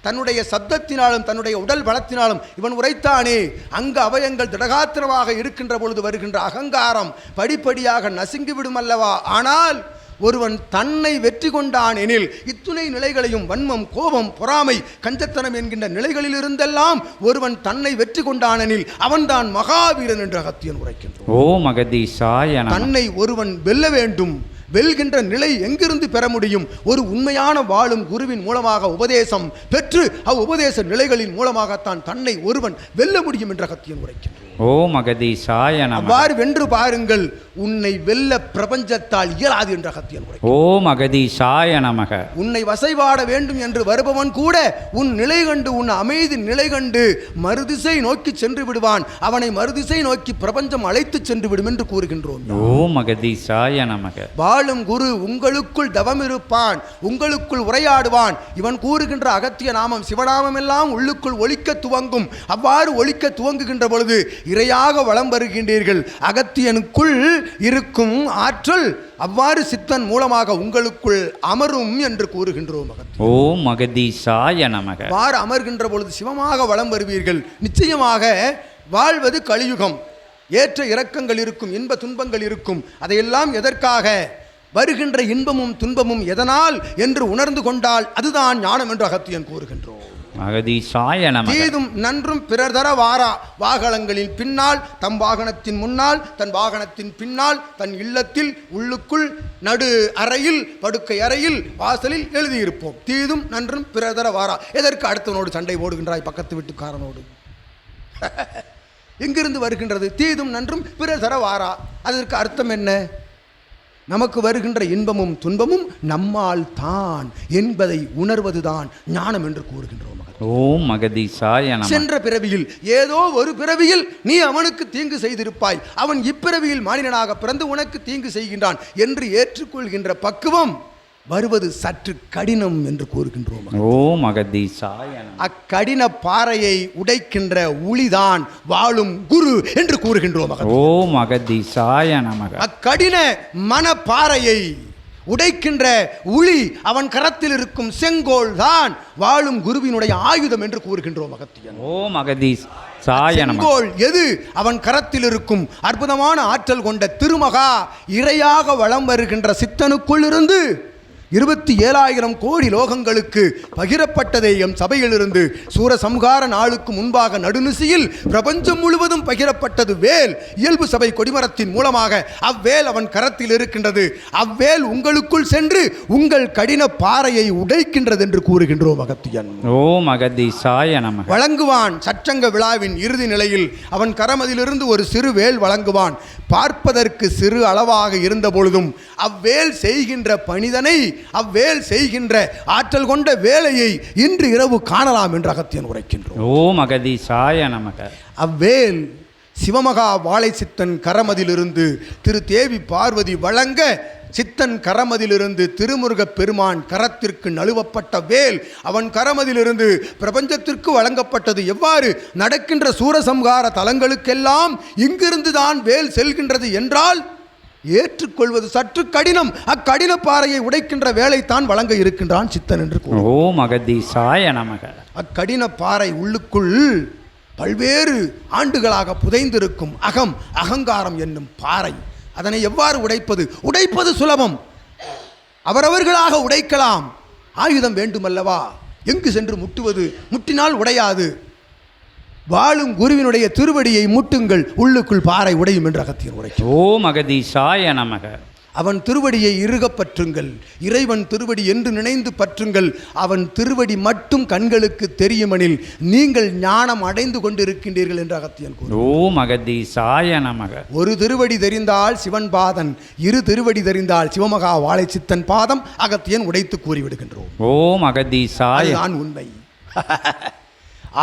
தன்னுடைய சப்தத்தினாலும் தன்னுடைய உடல் பலத்தினாலும் இவன் உரைத்தானே, அங்கு அவயங்கள் திடகாத்திரமாக இருக்கின்ற பொழுது வருகின்ற அகங்காரம் படிப்படியாக நசுங்கிவிடும் அல்லவா? ஆனால் ஒருவன் தன்னை வெற்றி கொண்டான் எனில் இத்துணை நிலைகளையும், வன்மம், கோபம், பொறாமை, கஞ்சத்தனம் என்கின்ற நிலைகளில் இருந்தெல்லாம் ஒருவன் தன்னை வெற்றி கொண்டானெனில் அவன்தான் மகாவீரன் என்று அகத்தியன் உரைக்கின்றான். ஓம் அகதீசாய நமக. தன்னை ஒருவன் வெல்ல வேண்டும். வெல்கின்ற நிலை எங்கிருந்து பெற முடியும்? ஒரு உண்மையான வாழும் குருவின் மூலமாக உபதேசம் பெற்று உபதேச நிலைகளின் மூலமாகத்தான் தன்னை ஒருவன் வெல்ல முடியும் என்று அகத்தியன் உரைக்கின்றான். ஓம் அகதீசாய நமக. அவ்வாறு வென்று பாருங்கள். உன்னை வெல்ல பிரபஞ்சத்தால் இயலாது என்று அகத்தியன் உரைக்கின்றான். ஓம் அகதீசாய நமக. உன்னை வசைபாட வேண்டும் என்று வருபவன் கூட உன் நிலை கண்டு, உன் அமைதி நிலை கண்டு மறுதிசை நோக்கி சென்று விடுவான். அவனை மறுதிசை நோக்கி பிரபஞ்சம் அழைத்து சென்று விடும் என்று கூறுகின்றோம். ஓம் அகதீசாய நமக. வாழும் குரு உங்களுக்குள் தவம் இருப்பான், உங்களுக்குள் உரையாடுவான். இவன் கூறுகின்ற அகத்திய நாமம் சிவநாமம் எல்லாம் உள்ளுக்குள் ஒலிக்க துவங்கும். அவ்வாறு ஒலிக்க துவங்குகின்ற பொழுது இறையாக வலம் வருகின்றீர்கள். அகத்தியனுக்குள் இருக்கும் ஆற்றல் அவ்வாறு சித்தன் மூலமாக உங்களுக்குள் அமரும் என்று கூறுகின்றோம். ஓம் அகதீசாய நமக. அவ்வாறு அமர்கின்ற பொழுது சிவமாக வலம் வருவீர்கள். நிச்சயமாக வாழ்வது கலியுகம். ஏற்ற இரக்கங்கள் இருக்கும், இன்ப துன்பங்கள் இருக்கும். அதையெல்லாம் எதற்காக? வருகின்ற இன்பமும் துன்பமும் எதனால் என்று உணர்ந்து கொண்டால் அதுதான் ஞானம் என்று அகத்தியன் கூறுகின்றோம். அகதீசாய நமக. தீதும் நன்றும் பிறர் தர வாரா. வாகனங்களின் பின்னால், தம் வாகனத்தின் முன்னால், தன் வாகனத்தின் பின்னால், தன் இல்லத்தில், உள்ளுக்குள், நடு அறையில், படுக்கை அறையில், வாசலில் எழுதியிருப்போம். தீதும் நன்றும் பிறர் தர வாரா. எதற்கு அடுத்தவனோடு சண்டை போடுகின்றாய்? பக்கத்து வீட்டுக்காரனோடு. எங்கிருந்து வருகின்றது? தீதும் நன்றும் பிறர் தர வாரா. அதற்கு அர்த்தம் என்ன? நமக்கு வருகின்ற இன்பமும் துன்பமும் நம்மால் தான் என்பதை உணர்வதுதான் ஞானம் என்று கூறுகின்றோம். ஓம் அகதீசாய நமக. சென்ற பிறவியில் ஏதோ ஒரு பிறவியில் நீ அவனுக்கு தீங்கு செய்திருப்பாய். அவன் இப்பிறவியில் மானிடனாக பிறந்து உனக்கு தீங்கு செய்கின்றான் என்று ஏற்றுக்கொள்கின்ற பக்குவம் வருவது சற்று கடினம் என்று கூறுகின்றோம். ஓம் அகதீசாய நமக. அக்கடின பாறையை உடைக்கின்ற உளிதான் வாழும் குரு என்று கூறுகின்றோம். ஓம் அகதீசாய நமக. அக்கடின மனப்பாறையை உடைக்கின்ற உளி அவன் கரத்தில் இருக்கும் செங்கோல் தான் வாழும் குருவினுடைய ஆயுதம் என்று கூறுகின்றோம். அகத்தியன். ஓம் அகதீசாய நமக. செங்கோல் எது? அவன் கரத்தில் இருக்கும் அற்புதமான ஆற்றல் கொண்ட திருமகா இறையாக வலம் வருகின்ற சித்தனுக்குள் இருந்து 27,000 கோடி லோகங்களுக்கு பகிரப்பட்டதே எம் சபையிலிருந்து சூரசம்ஹார நாளுக்கு முன்பாக நடுநிசியில் பிரபஞ்சம் முழுவதும் பகிரப்பட்டது வேல். இயல்பு சபை கொடிமரத்தின் மூலமாக அவ்வேல் அவன் கரத்தில் இருக்கின்றது. அவ்வேல் உங்களுக்குள் சென்று உங்கள் கடின பாறையை உடைக்கின்றது என்று கூறுகின்றோம். அகத்தியன். ஓம் அகதீசாய நமக. வழங்குவான். சச்சங்க விழாவின் இறுதி நிலையில் அவன் கரமதிலிருந்து ஒரு சிறு வேல் வழங்குவான். பார்ப்பதற்கு சிறு அளவாக இருந்த பொழுதும் அவ்வேல் செய்கின்ற பணிதனை அவ்வேல் செய்கின்ற ஆற்றல் கொண்ட வேலையை இன்று இரவு காணலாம் என்று அகத்தியன் உரைக்கின்றோம். ஓம் அகதீசாய நமக. அவ்வேல் சிவமகா வாழை சித்தன் கரமதிலிருந்து திரு தேவி பார்வதி வழங்க சித்தன் கரமதிலிருந்து திருமுருகப் பெருமான் கரத்திற்கு நழுவப்பட்ட வேல் அவன் கரமதிலிருந்து பிரபஞ்சத்திற்கு வழங்கப்பட்டது. எவ்வாறு நடக்கின்ற சூரசம்ஹார தலங்களுக்கெல்லாம் இங்கிருந்து தான் வேல் செல்கின்றது என்றால் ஏற்றுக்கொள்வது சற்று கடினம். அக்கடின பாறையை உடைக்கின்ற வேலைத்தான் வழங்க இருக்கின்றான் சித்தன் என்று ஓம் அகதீசாய நமக. அக்கடின பாறை உள்ளுக்குள் பல்வேறு ஆண்டுகளாக புதைந்திருக்கும் அகங்காரம் என்னும் பாறை. அதனை எவ்வாறு உடைப்பது? உடைப்பது சுலபம், அவரவர்களாக உடைக்கலாம். ஆயுதம் வேண்டுமல்லவா? எங்கு சென்று முட்டுவது? முட்டினால் உடையாது. வாழும் குருவினுடைய திருவடியை முட்டுங்கள், உள்ளுக்குள் பாறை உடையும் என்று அகத்தியன் உரைக்கும். ஓம் அகதீசாய நமக. அவன் திருவடியை இறுக பற்றுங்கள், இறைவன் திருவடி என்று நினைந்து பற்றுங்கள். அவன் திருவடி மட்டும் கண்களுக்கு தெரியுமெனில் நீங்கள் ஞானம் அடைந்து கொண்டிருக்கின்றீர்கள் என்று அகத்தியன் கூறுகிறார். ஓம் அகதீசாய நமக. ஒரு திருவடி தெரிந்தால் சிவன் பாதன், இரு திருவடி தெரிந்தால் சிவமகா வாழை சித்தன் பாதம் அகத்தியன் உடைத்து கூறிவிடுகின்றோம். ஓம் அகதீசாய. அதுதான் உண்மை.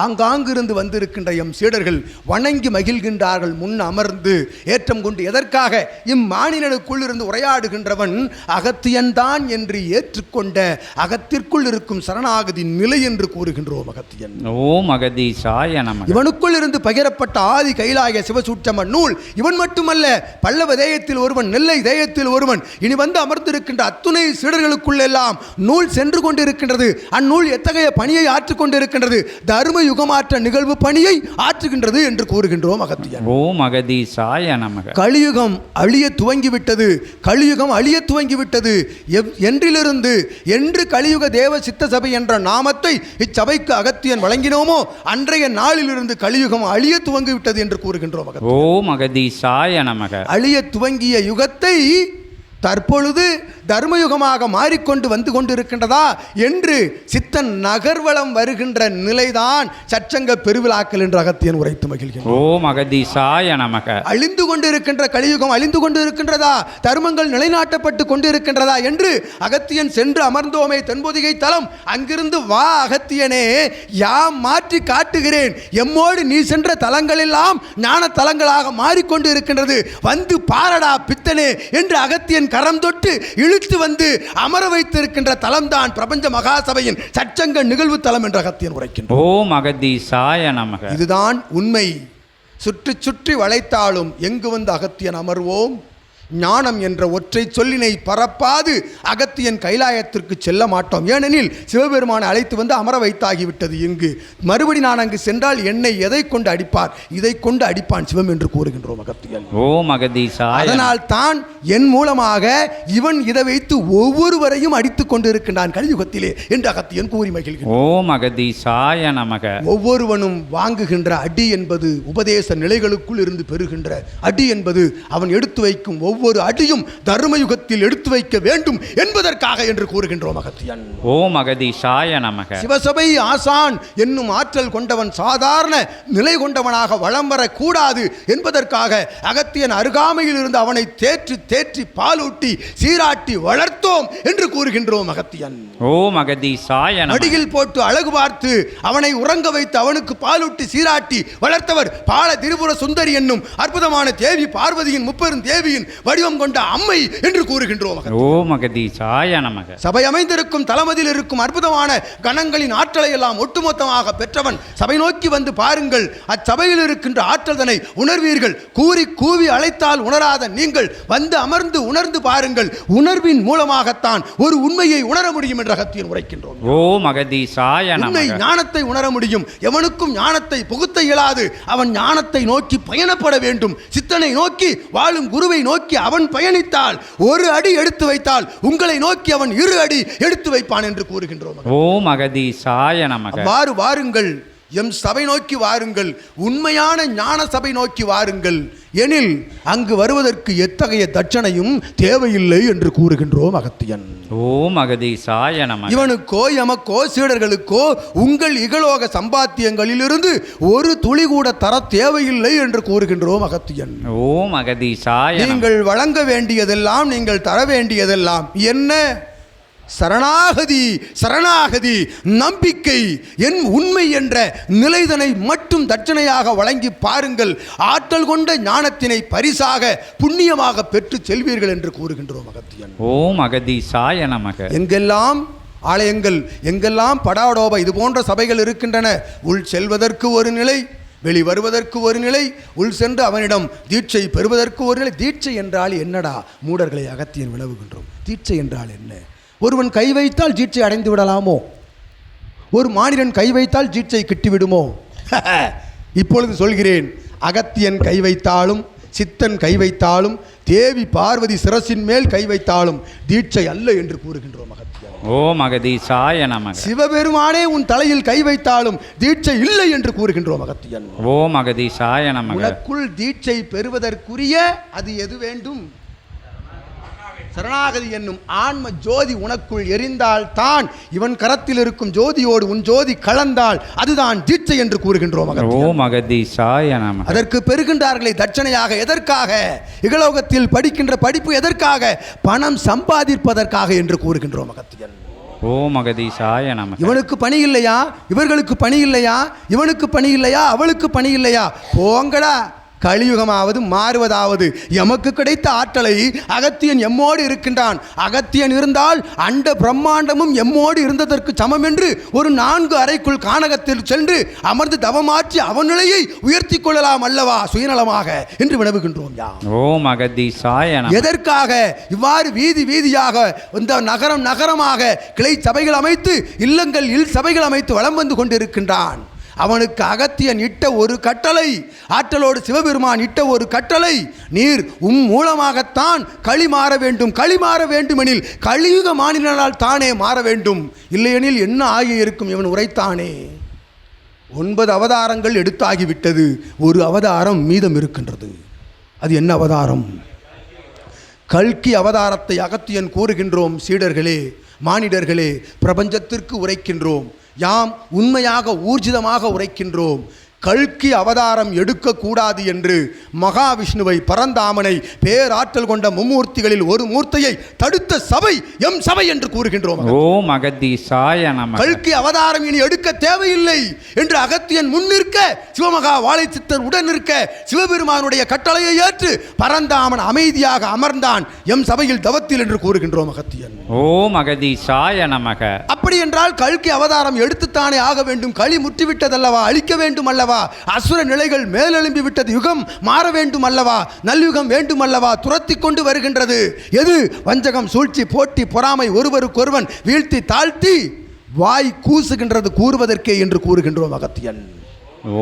ஆங்காங்கிருந்து வந்திருக்கின்ற எம் சீடர்கள் வணங்கி மகிழ்கின்றார்கள். முன் அமர்ந்து ஏற்றம் கொண்டு எதற்காக இம்மானினனுக்குள் இருந்து உரையாடுகின்றவன் அகத்தியன்தான் என்று ஏற்றுக்கொண்ட அகத்திற்குள் இருக்கும் சரணாகதி நிலை என்று கூறுகின்றோம். அகத்தியன். ஓம் அகதீசாய நமக. இவனுக்குள் இருந்து பகிரப்பட்ட ஆதி கைலாய சிவசூட்சம நூல் இவன் மட்டுமல்ல, பல்லவ தேயத்தில் ஒருவன், நெல்லை தேயத்தில் ஒருவன், இனி வந்து அமர்ந்திருக்கின்ற அத்துணை சீடர்களுக்குள்ளெல்லாம் நூல் சென்று கொண்டிருக்கின்றது. அந்நூல் எத்தகைய பணியை ஆற்றிக்கொண்டிருக்கின்றது? தர்ம யுகமாற்ற நிகழ்வு பணியை ஆற்றுகின்றது என்று கூறுகின்றோம். அகத்தியன். ஓம் அகதீசாய நமக. கலியுகம் அழிய துவங்கிவிட்டது, கலியுகம் அழிய துவங்கிவிட்டது. என்றிலிருந்து என்று கலியுக தேவ சித்த சபை என்ற நாமத்தை இச்சபைக்கு அகத்தியன் வழங்கினோமோ அன்றைய நாளிலிருந்து கலியுகம் அழிய துவங்கிவிட்டது என்று கூறுகின்றோம். ஓம் அகதீசாய நமக. அழிய துவங்கிய யுகத்தை தற்பொழுது தர்மயுகமாக மாறிக்கொண்டு வந்து கொண்டிருக்கின்றதா என்று சித்தன் நகர்வலம் வருகின்ற நிலைதான் சச்சங்க பெருவிழாக்கள் என்று அகத்தியன் உரைத்து மகிழ்கிறார். ஓம் அகதீசாய நமக. அழிந்து கொண்டிருக்கின்ற கலியுகம் அழிந்து கொண்டு இருக்கின்றதா, தர்மங்கள் நிலைநாட்டப்பட்டு கொண்டிருக்கின்றதா என்று அகத்தியன் சென்று அமர்ந்தோமே தென்பொதிகை தலம். அங்கிருந்து வா அகத்தியனே, யாம் மாற்றி காட்டுகிறேன். எம்மோடு நீ சென்ற தலங்களெல்லாம் ஞான தலங்களாக மாறிக்கொண்டு இருக்கின்றது, வந்து பாரடா பித்தனே என்று அகத்தியன் கரம் தொட்டு இழுத்து வந்து அமர வைத்திருக்கின்ற தலம்தான் பிரபஞ்ச மகாசபையின் சச்சங்க நிகழ்வு தலம் என்று அகத்தியன் உரைக்கின்றார். ஓம் அகதீசாய நமக. இதுதான் உண்மை. சுற்றி சுற்றி வளைத்தாலும் எங்கு வந்து அகத்தியன் அமர்வோம்? ஞானம் என்ற ஒற்றை சொல்லினை பரப்பாது அகத்தியன் கைலாயத்திற்கு செல்ல மாட்டோம். ஏனெனில் சிவபெருமானை அழைத்து வந்து அமர வைத்தாகிவிட்டது. இங்கு மறுபடி நான் அங்கு சென்றால் என்னை எதை கொண்டு அடிப்பார்? இதை கொண்டு அடிப்பான் சிவம் என்று கூறுகின்றோம் அகத்தியன். ஓம் அகதீசாய. அதனால் தான் என் மூலமாக இவன் இதை வைத்து ஒவ்வொருவரையும் அடித்துக் கொண்டிருக்கின்றான் கலியுகத்திலே என்று அகத்தியன் கூறி மகிழ்கிறான். ஓம் அகதீசாய நமக. ஒவ்வொருவனும் வாங்குகின்ற அடி என்பது உபதேச நிலைகளுக்குள் இருந்து பெறுகின்ற அடி என்பது அவன் எடுத்து வைக்கும் ஒவ்வொரு அடியும் தர்மயுகத்தில் எடுத்து வைக்க வேண்டும் என்பதற்காக என்று கூறுகின்றோம் அகத்தியன். ஓம் அகதீசாய நமக. சிவசபை ஆசான் என்னும் ஆற்றல் கொண்டவன் சாதாரண நிலை கொண்டவனாக வலம் வரக்கூடாது என்பதற்காக அகத்தியன் அருகாமையில் இருந்து அவனை தேற்றி தேற்றி பாலூட்டி சீராட்டி வளர்த்தோம் என்று கூறுகின்றோம் அகத்தியன். ஓம் அகதீசாய நமக. அடியில் போட்டு அழகு பார்த்து அவனை உறங்க வைத்து அவனுக்கு பாலூட்டி சீராட்டி வளர்த்தவர் பால திரிபுர சுந்தரி என்னும் அற்புதமான தேவி பார்வதியின் முப்பெரும் தேவியின் வடிவம் கொண்ட அம்மை என்று கூறுகின்றோம். ஓம் அகதீசாய நமக. சபை அமைந்திருக்கும் தலமதில் இருக்கும் அற்புதமான கணங்களின் ஆற்றலை எல்லாம் ஒட்டுமொத்தமாக பெற்றவன். சபை நோக்கி வந்து பாருங்கள், அச்சபையில் இருக்கின்ற ஆற்றல் தன்னை உணர்வீர்கள். கூறி கூவி அழைத்தால் உணராத நீங்கள் வந்து அமர்ந்து உணர்ந்து பாருங்கள். உணர்வின் மூலமாகத்தான் ஒரு உண்மையை உணர முடியும் என்று அகத்தியன் உரைக்கின்றோம். ஓம் அகதீசாய நமக. உண்மை ஞானத்தை உணர முடியும். எவனுக்கும் ஞானத்தை புகுத்த இயலாது. அவன் ஞானத்தை நோக்கி பயணப்பட வேண்டும். சித்தனை நோக்கி வாழும் குருவை நோக்கி அவன் பயணித்தால் ஒரு அடி எடுத்து வைத்தால் உங்களை நோக்கி அவன் இரு அடி எடுத்து வைப்பான் என்று கூறுகின்றோம். ஓம் அகதீசாய நமக. வாருங்கள், எம் சபை நோக்கி வாருங்கள், உண்மையான ஞான சபை நோக்கி வாருங்கள். எனில் அங்கு வருவதற்கு எத்தகைய தட்சணையும் தேவையில்லை என்று கூறுகின்றோம் அகத்தியன். ஓம் அகதீசாய நமக. இவனுக்கோ எமக்கோ சீடர்களுக்கோ உங்கள் இகலோக சம்பாத்தியங்களிலிருந்து ஒரு துளி கூட தர தேவையில்லை என்று கூறுகின்றோம் அகத்தியன். ஓம் அகதீசாய. நீங்கள் வழங்க வேண்டியதெல்லாம், நீங்கள் தர வேண்டியதெல்லாம் என்ன? சரணாகதி சரணாகதி நம்பிக்கை என் உண்மை என்ற நிலைதனை மட்டும் தட்சணையாக வழங்கி பாருங்கள். ஆற்றல் கொண்ட ஞானத்தினை பரிசாக புண்ணியமாக பெற்று செல்வீர்கள் என்று கூறுகின்றோம் அகத்தியன். ஓம் அகதீசாய நமக. எங்கெல்லாம் ஆலயங்கள், எங்கெல்லாம் படாடோபா இது போன்ற சபைகள் இருக்கின்றன, உள் செல்வதற்கு ஒரு நிலை, வெளி வருவதற்கு ஒரு நிலை, உள் சென்று அவனிடம் தீட்சை பெறுவதற்கு ஒரு நிலை. தீட்சை என்றால் என்னடா மூடர்களை அகத்தியன் விளவுகின்றோம். தீட்சை என்றால் என்ன? ஒருவன் கை வைத்தால் தீட்சை அடைந்து விடலாமோ? ஒரு மானிடன் கை வைத்தால் தீட்சை கிட்டிவிடுமோ? இப்பொழுது சொல்கிறேன், அகத்தியன் கை வைத்தாலும் சித்தன் கை வைத்தாலும் தேவி பார்வதி சிரசின் மேல் கை வைத்தாலும் தீட்சை அல்ல என்று கூறுகின்றோம் அகத்தியன். ஓம் அகதீசாய நமக. சிவபெருமானே உன் தலையில் கை வைத்தாலும் தீட்சை இல்லை என்று கூறுகின்றோம் அகத்தியன். ஓம் அகதீசாய நமக. உனக்குள் தீட்சை பெறுவதற்குரிய அது எது வேண்டும்? சரணாகதி என்னும் ஆன்ம ஜோதி உனக்குள் எரிந்தால் தான் இவன் கரத்தில் இருக்கும் ஜோதியோடு உன் ஜோதி கலந்தால் அதுதான் தீட்சை என்று கூறுகின்றோம். ஓம் அகதீசாய நமக. அதற்கு பெறுகின்றார்களே தட்சணையாக. எதற்காக? இகலோகத்தில் படிக்கின்ற படிப்பு எதற்காக? பணம் சம்பாதிப்பதற்காக என்று கூறுகின்றோம் அகத்தியன். ஓம் அகதீசாய நமக. இவனுக்கு பணி இல்லையா? இவர்களுக்கு பணி இல்லையா? இவனுக்கு பணி இல்லையா? அவளுக்கு பணி இல்லையா? போங்கடா. கலியுகமாவது மாறுவதாவது எமக்கு கிடைத்த ஆற்றலை அகத்தியன் எம்மோடு இருக்கின்றான். அகத்தியன் இருந்தால் அண்ட பிரம்மாண்டமும் எம்மோடு இருந்ததற்கு சமம் என்று ஒரு 4 அறைக்குள் கானகத்தில் சென்று அமர்ந்து தவமாற்றி அவன் நிலையை உயர்த்தி கொள்ளலாம் அல்லவா சுயநலமாக என்று வினவுகின்றோம். ஓம் அகதீசாய நமக. எதற்காக இவ்வாறு வீதி வீதியாக இந்த நகரம் நகரமாக கிளை சபைகள் அமைத்து இல்லங்கள் இல் சபைகள் அமைத்து வலம் வந்து கொண்டிருக்கின்றான்? அவனுக்கு அகத்தியன் இட்ட ஒரு கட்டளை, ஆற்றலோடு சிவபெருமான் இட்ட ஒரு கட்டளை, நீர் மூலமாகத்தான் களி மாற வேண்டும். களி மாற வேண்டுமெனில் கலியுக மாநிலனால் தானே மாற வேண்டும், இல்லையெனில் என்ன ஆகி இருக்கும்? இவன் உரைத்தானே. 9 அவதாரங்கள் எடுத்தாகிவிட்டது, ஒரு அவதாரம் மீதம் இருக்கின்றது. அது என்ன அவதாரம்? கல்கி அவதாரத்தை அகத்தியன் கூறுகின்றோம். சீடர்களே, மானிடர்களே, பிரபஞ்சத்திற்கு உரைக்கின்றோம். யாம் உண்மையாக ஊர்ஜிதமாக உரைக்கின்றோம். கல்கி அவதாரம் எடுக்கக்கூடாது என்று மகாவிஷ்ணுவை பரந்தாமனை பேராற்றல் கொண்ட மும்மூர்த்திகளில் ஒரு மூர்த்தியை தடுத்த சபை எம் சபை என்று கூறுகின்றோம். ஓம் அகதீசாய நமக. கல்கி அவதாரம் இனி எடுக்க தேவையில்லை என்று அகத்தியன் முன்னிற்க, சிவமகா வாழை சித்தர் உடன் நிற்க, சிவபெருமானுடைய கட்டளையை ஏற்று பரந்தாமன் அமைதியாக அமர்ந்தான் எம் சபையில் தவத்தில் என்று கூறுகின்றோம் அகத்தியன். ஓம் அகதீசாய நமக. அப்படி என்றால் கல்கி அவதாரம் எடுத்துத்தானே ஆக வேண்டும். களி முற்றிவிட்டதல்லவா, அழிக்க வேண்டும் அல்லவா, அசுர நிலைகள் மேலெழும்பி விட்டது, யுகம் மாற வேண்டும் அல்லவா, நல்யுகம் வேண்டும் அல்லவா, துரத்தி கொண்டு வருகின்றது. எது? வஞ்சகம், சூழ்ச்சி, போட்டி, பொறாமை, ஒருவருக்கொருவன் வீழ்த்தி தாழ்த்தி வாய் கூசுகின்றது கூறுவதற்கே என்று கூறுகின்றோம் அகத்தியன்.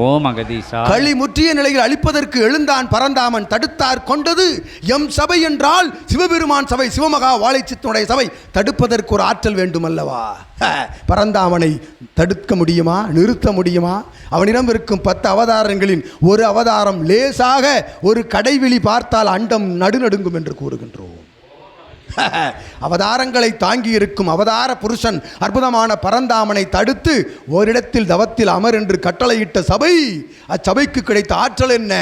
ஓம் அகதீசாய. களி முற்றிய நிலையில் அழிப்பதற்கு எழுந்தான் பரந்தாமன், தடுத்தார் கொண்டது எம் சபை என்றால் சிவபெருமான் சபை, சிவமகா வாழைச்சித்தனுடைய சபை. தடுப்பதற்கு ஒரு ஆற்றல் வேண்டும் அல்லவா? பரந்தாமனை தடுக்க முடியுமா? நிறுத்த முடியுமா? அவனிடம் இருக்கும் 10 அவதாரங்களின் ஒரு அவதாரம் லேசாக ஒரு கடைவிழி பார்த்தால் அண்டம் நடுநடுங்கும் என்று கூறுகின்றோம். அவதாரங்களை தாங்கி இருக்கும் அவதார புருஷன் அற்புதமான பரந்தாமனை தடுத்து ஓரிடத்தில் தவத்தில் அமர் என்று கட்டளையிட்ட சபை. அச்சபைக்கு கிடைத்த ஆற்றல் என்ன?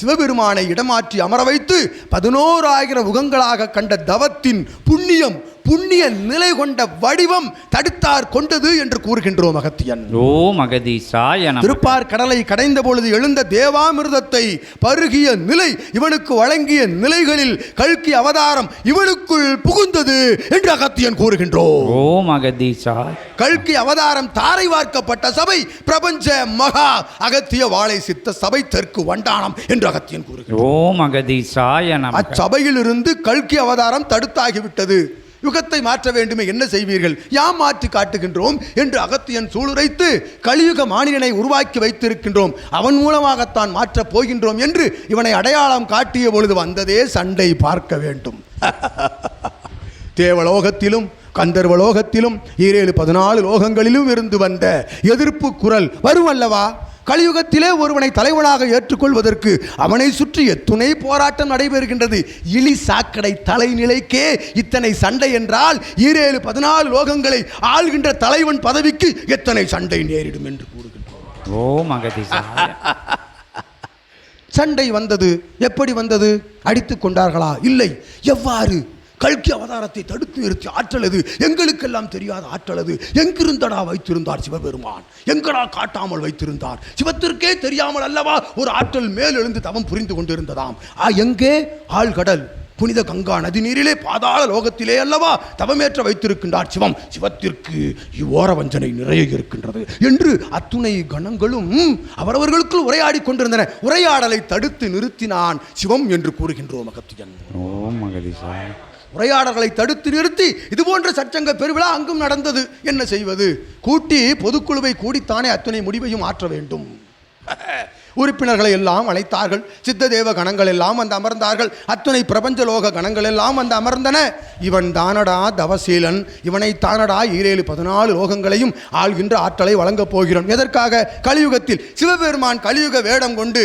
சிவபெருமானை இடமாற்றி அமர வைத்து 11,000 யுகங்களாக கண்ட தவத்தின் புண்ணியம், புண்ணிய நிலை கொண்ட வடிவம் தடுத்தார் கொண்டது என்று கூறுகின்றோம் அகத்தியன். ஓம் அகதீசாய நமக. திருப்பார் கடலை கடைந்த பொழுது எழுந்த தேவாமிர்தத்தை பருகிய நிலை, இவனுக்கு வழங்கிய நிலைகளில் கல்கி அவதாரம் இவனுக்குள் புகுந்தது என்று அகத்தியன் கூறுகின்றோம். ஓம் அகதீசாய. கல்கி அவதாரம் தாரை வார்க்கப்பட்ட சபை பிரபஞ்ச மகா அகத்திய வாழை சித்த சபை தெற்கு வண்டானம் என்று அகத்தியன் கூறுகின்றோம். ஓம் அகதீசாய நமக. அச்சபையில் இருந்து கல்கி அவதாரம் தடுத்தாகிவிட்டது. யுகத்தை மாற்ற வேண்டுமே, என்ன செய்வீர்கள்? யாம் மாற்றி காட்டுகின்றோம் என்று அகத்தியன் சூளுரைத்து கலியுக மானிடனை உருவாக்கி வைத்திருக்கின்றோம், அவன் மூலமாகத்தான் மாற்றப் போகின்றோம் என்று இவனை அடையாளம் காட்டிய பொழுது வந்ததே சண்டை பார்க்க வேண்டும். தேவலோகத்திலும் கந்தர்வலோகத்திலும் 14 லோகங்களிலும் இருந்து வந்த எதிர்ப்பு குரல் வரும் அல்லவா? கலியுகத்திலே ஒருவனை தலைவனாக ஏற்றுக்கொள்வதற்கு அவனை சுற்றி எத்துணை போராட்டம் நடைபெறுகின்றது. இலி சாக்கடை தலைநிலைக்கே இத்தனை சண்டை என்றால் 14 லோகங்களை ஆள்கின்ற தலைவன் பதவிக்கு எத்தனை சண்டை நேரிடும் என்று கூறுகின்றோம். ஓம் அகதீசாய. சண்டை வந்தது. எப்படி வந்தது? அடித்துக் கொண்டார்களா? இல்லை. எவ்வாறு? கல்கி அவதாரத்தை தடுத்து நிறுத்தி ஆற்றல் அது, எங்களுக்கெல்லாம் தெரியாத ஆற்றல் அது. எங்கிருந்தடா வைத்திருந்தார் சிவபெருமான், எங்கடா காட்டாமல் வைத்திருந்தார்? சிவத்திற்கே தெரியாமல் அல்லவா ஒரு ஆற்றல் மேல் எழுந்து தவம் புரிந்து கொண்டிருந்ததாம். எங்கே? ஆழ்கடல் புனித கங்கா நதி நீரிலே பாதாள லோகத்திலே அல்லவா தவமேற்ற வைத்திருக்கின்றார் சிவம். சிவத்திற்கு இவ்வோர வஞ்சனை நிறைய இருக்கின்றது என்று அத்துணை கணங்களும் அவரவர்களுக்குள் உரையாடி கொண்டிருந்தன. உரையாடலை தடுத்து நிறுத்தினான் சிவம் என்று கூறுகின்றோம் அகத்தியன். ஓம் அகதீசாய. உரையாடல்களை தடுத்து நிறுத்தி இது போன்ற சச்சங்க பெருவிழா அங்கும் நடந்தது. என்ன செய்வது? கூட்டி பொதுக்குழுவை கூடித்தானே அத்துணை முடிவையும் ஆற்ற வேண்டும். உறுப்பினர்களை எல்லாம் அழைத்தார்கள். சித்த தேவ கணங்கள் எல்லாம் வந்து அமர்ந்தார்கள். அத்துணை பிரபஞ்சலோக கணங்கள் எல்லாம் வந்து அமர்ந்தன. இவன் தானடா தவசீலன், இவனை தானடா 14 லோகங்களையும் ஆள்கின்ற ஆற்றலை வழங்கப் போகிறோம். எதற்காக? கலியுகத்தில் சிவபெருமான் கலியுக வேடம் கொண்டு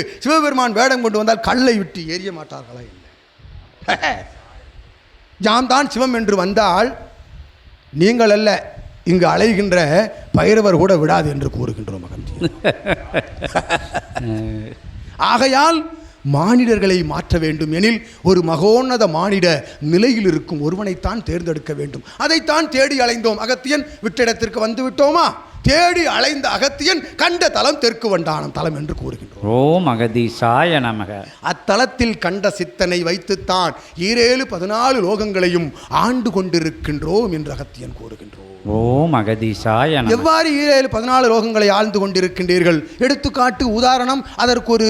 வந்தால் கல்லை விட்டு எரிய மாட்டார்களா? இல்லை, யாம் தான் சிவம் என்று வந்தால் நீங்கள் அல்ல, இங்கு அலைகின்ற பைரவர் கூட விடாது என்று கூறுகின்றோம் அகத்தியன். ஆகையால் மானிடர்களை மாற்ற வேண்டும் எனில் ஒரு மகோன்னத மானிட நிலையில் இருக்கும் ஒருவனைத்தான் தேர்ந்தெடுக்க வேண்டும். அதைத்தான் தேடி அலைந்தோம். அகத்தியன் விட்ட இடத்திற்கு வந்து விட்டோமா? தேடி அலைந்த அகத்தியன் கண்ட தலம் தெற்கு வண்டானம் தலம் என்று கூறுகின்றோம். ஓம் அகதீசாய நமக. அத்தலத்தில் கண்ட சித்தனை வைத்துத்தான் 14 லோகங்களையும் ஆண்டு கொண்டிருக்கின்றோம் என்று அகத்தியன் கூறுகின்றோம். ஓம் அகதீசாய நமக. எவ்வாறு 14 லோகங்களை ஆழ்ந்து கொண்டிருக்கின்றீர்கள்? எடுத்துக்காட்டு, உதாரணம், அதற்கு ஒரு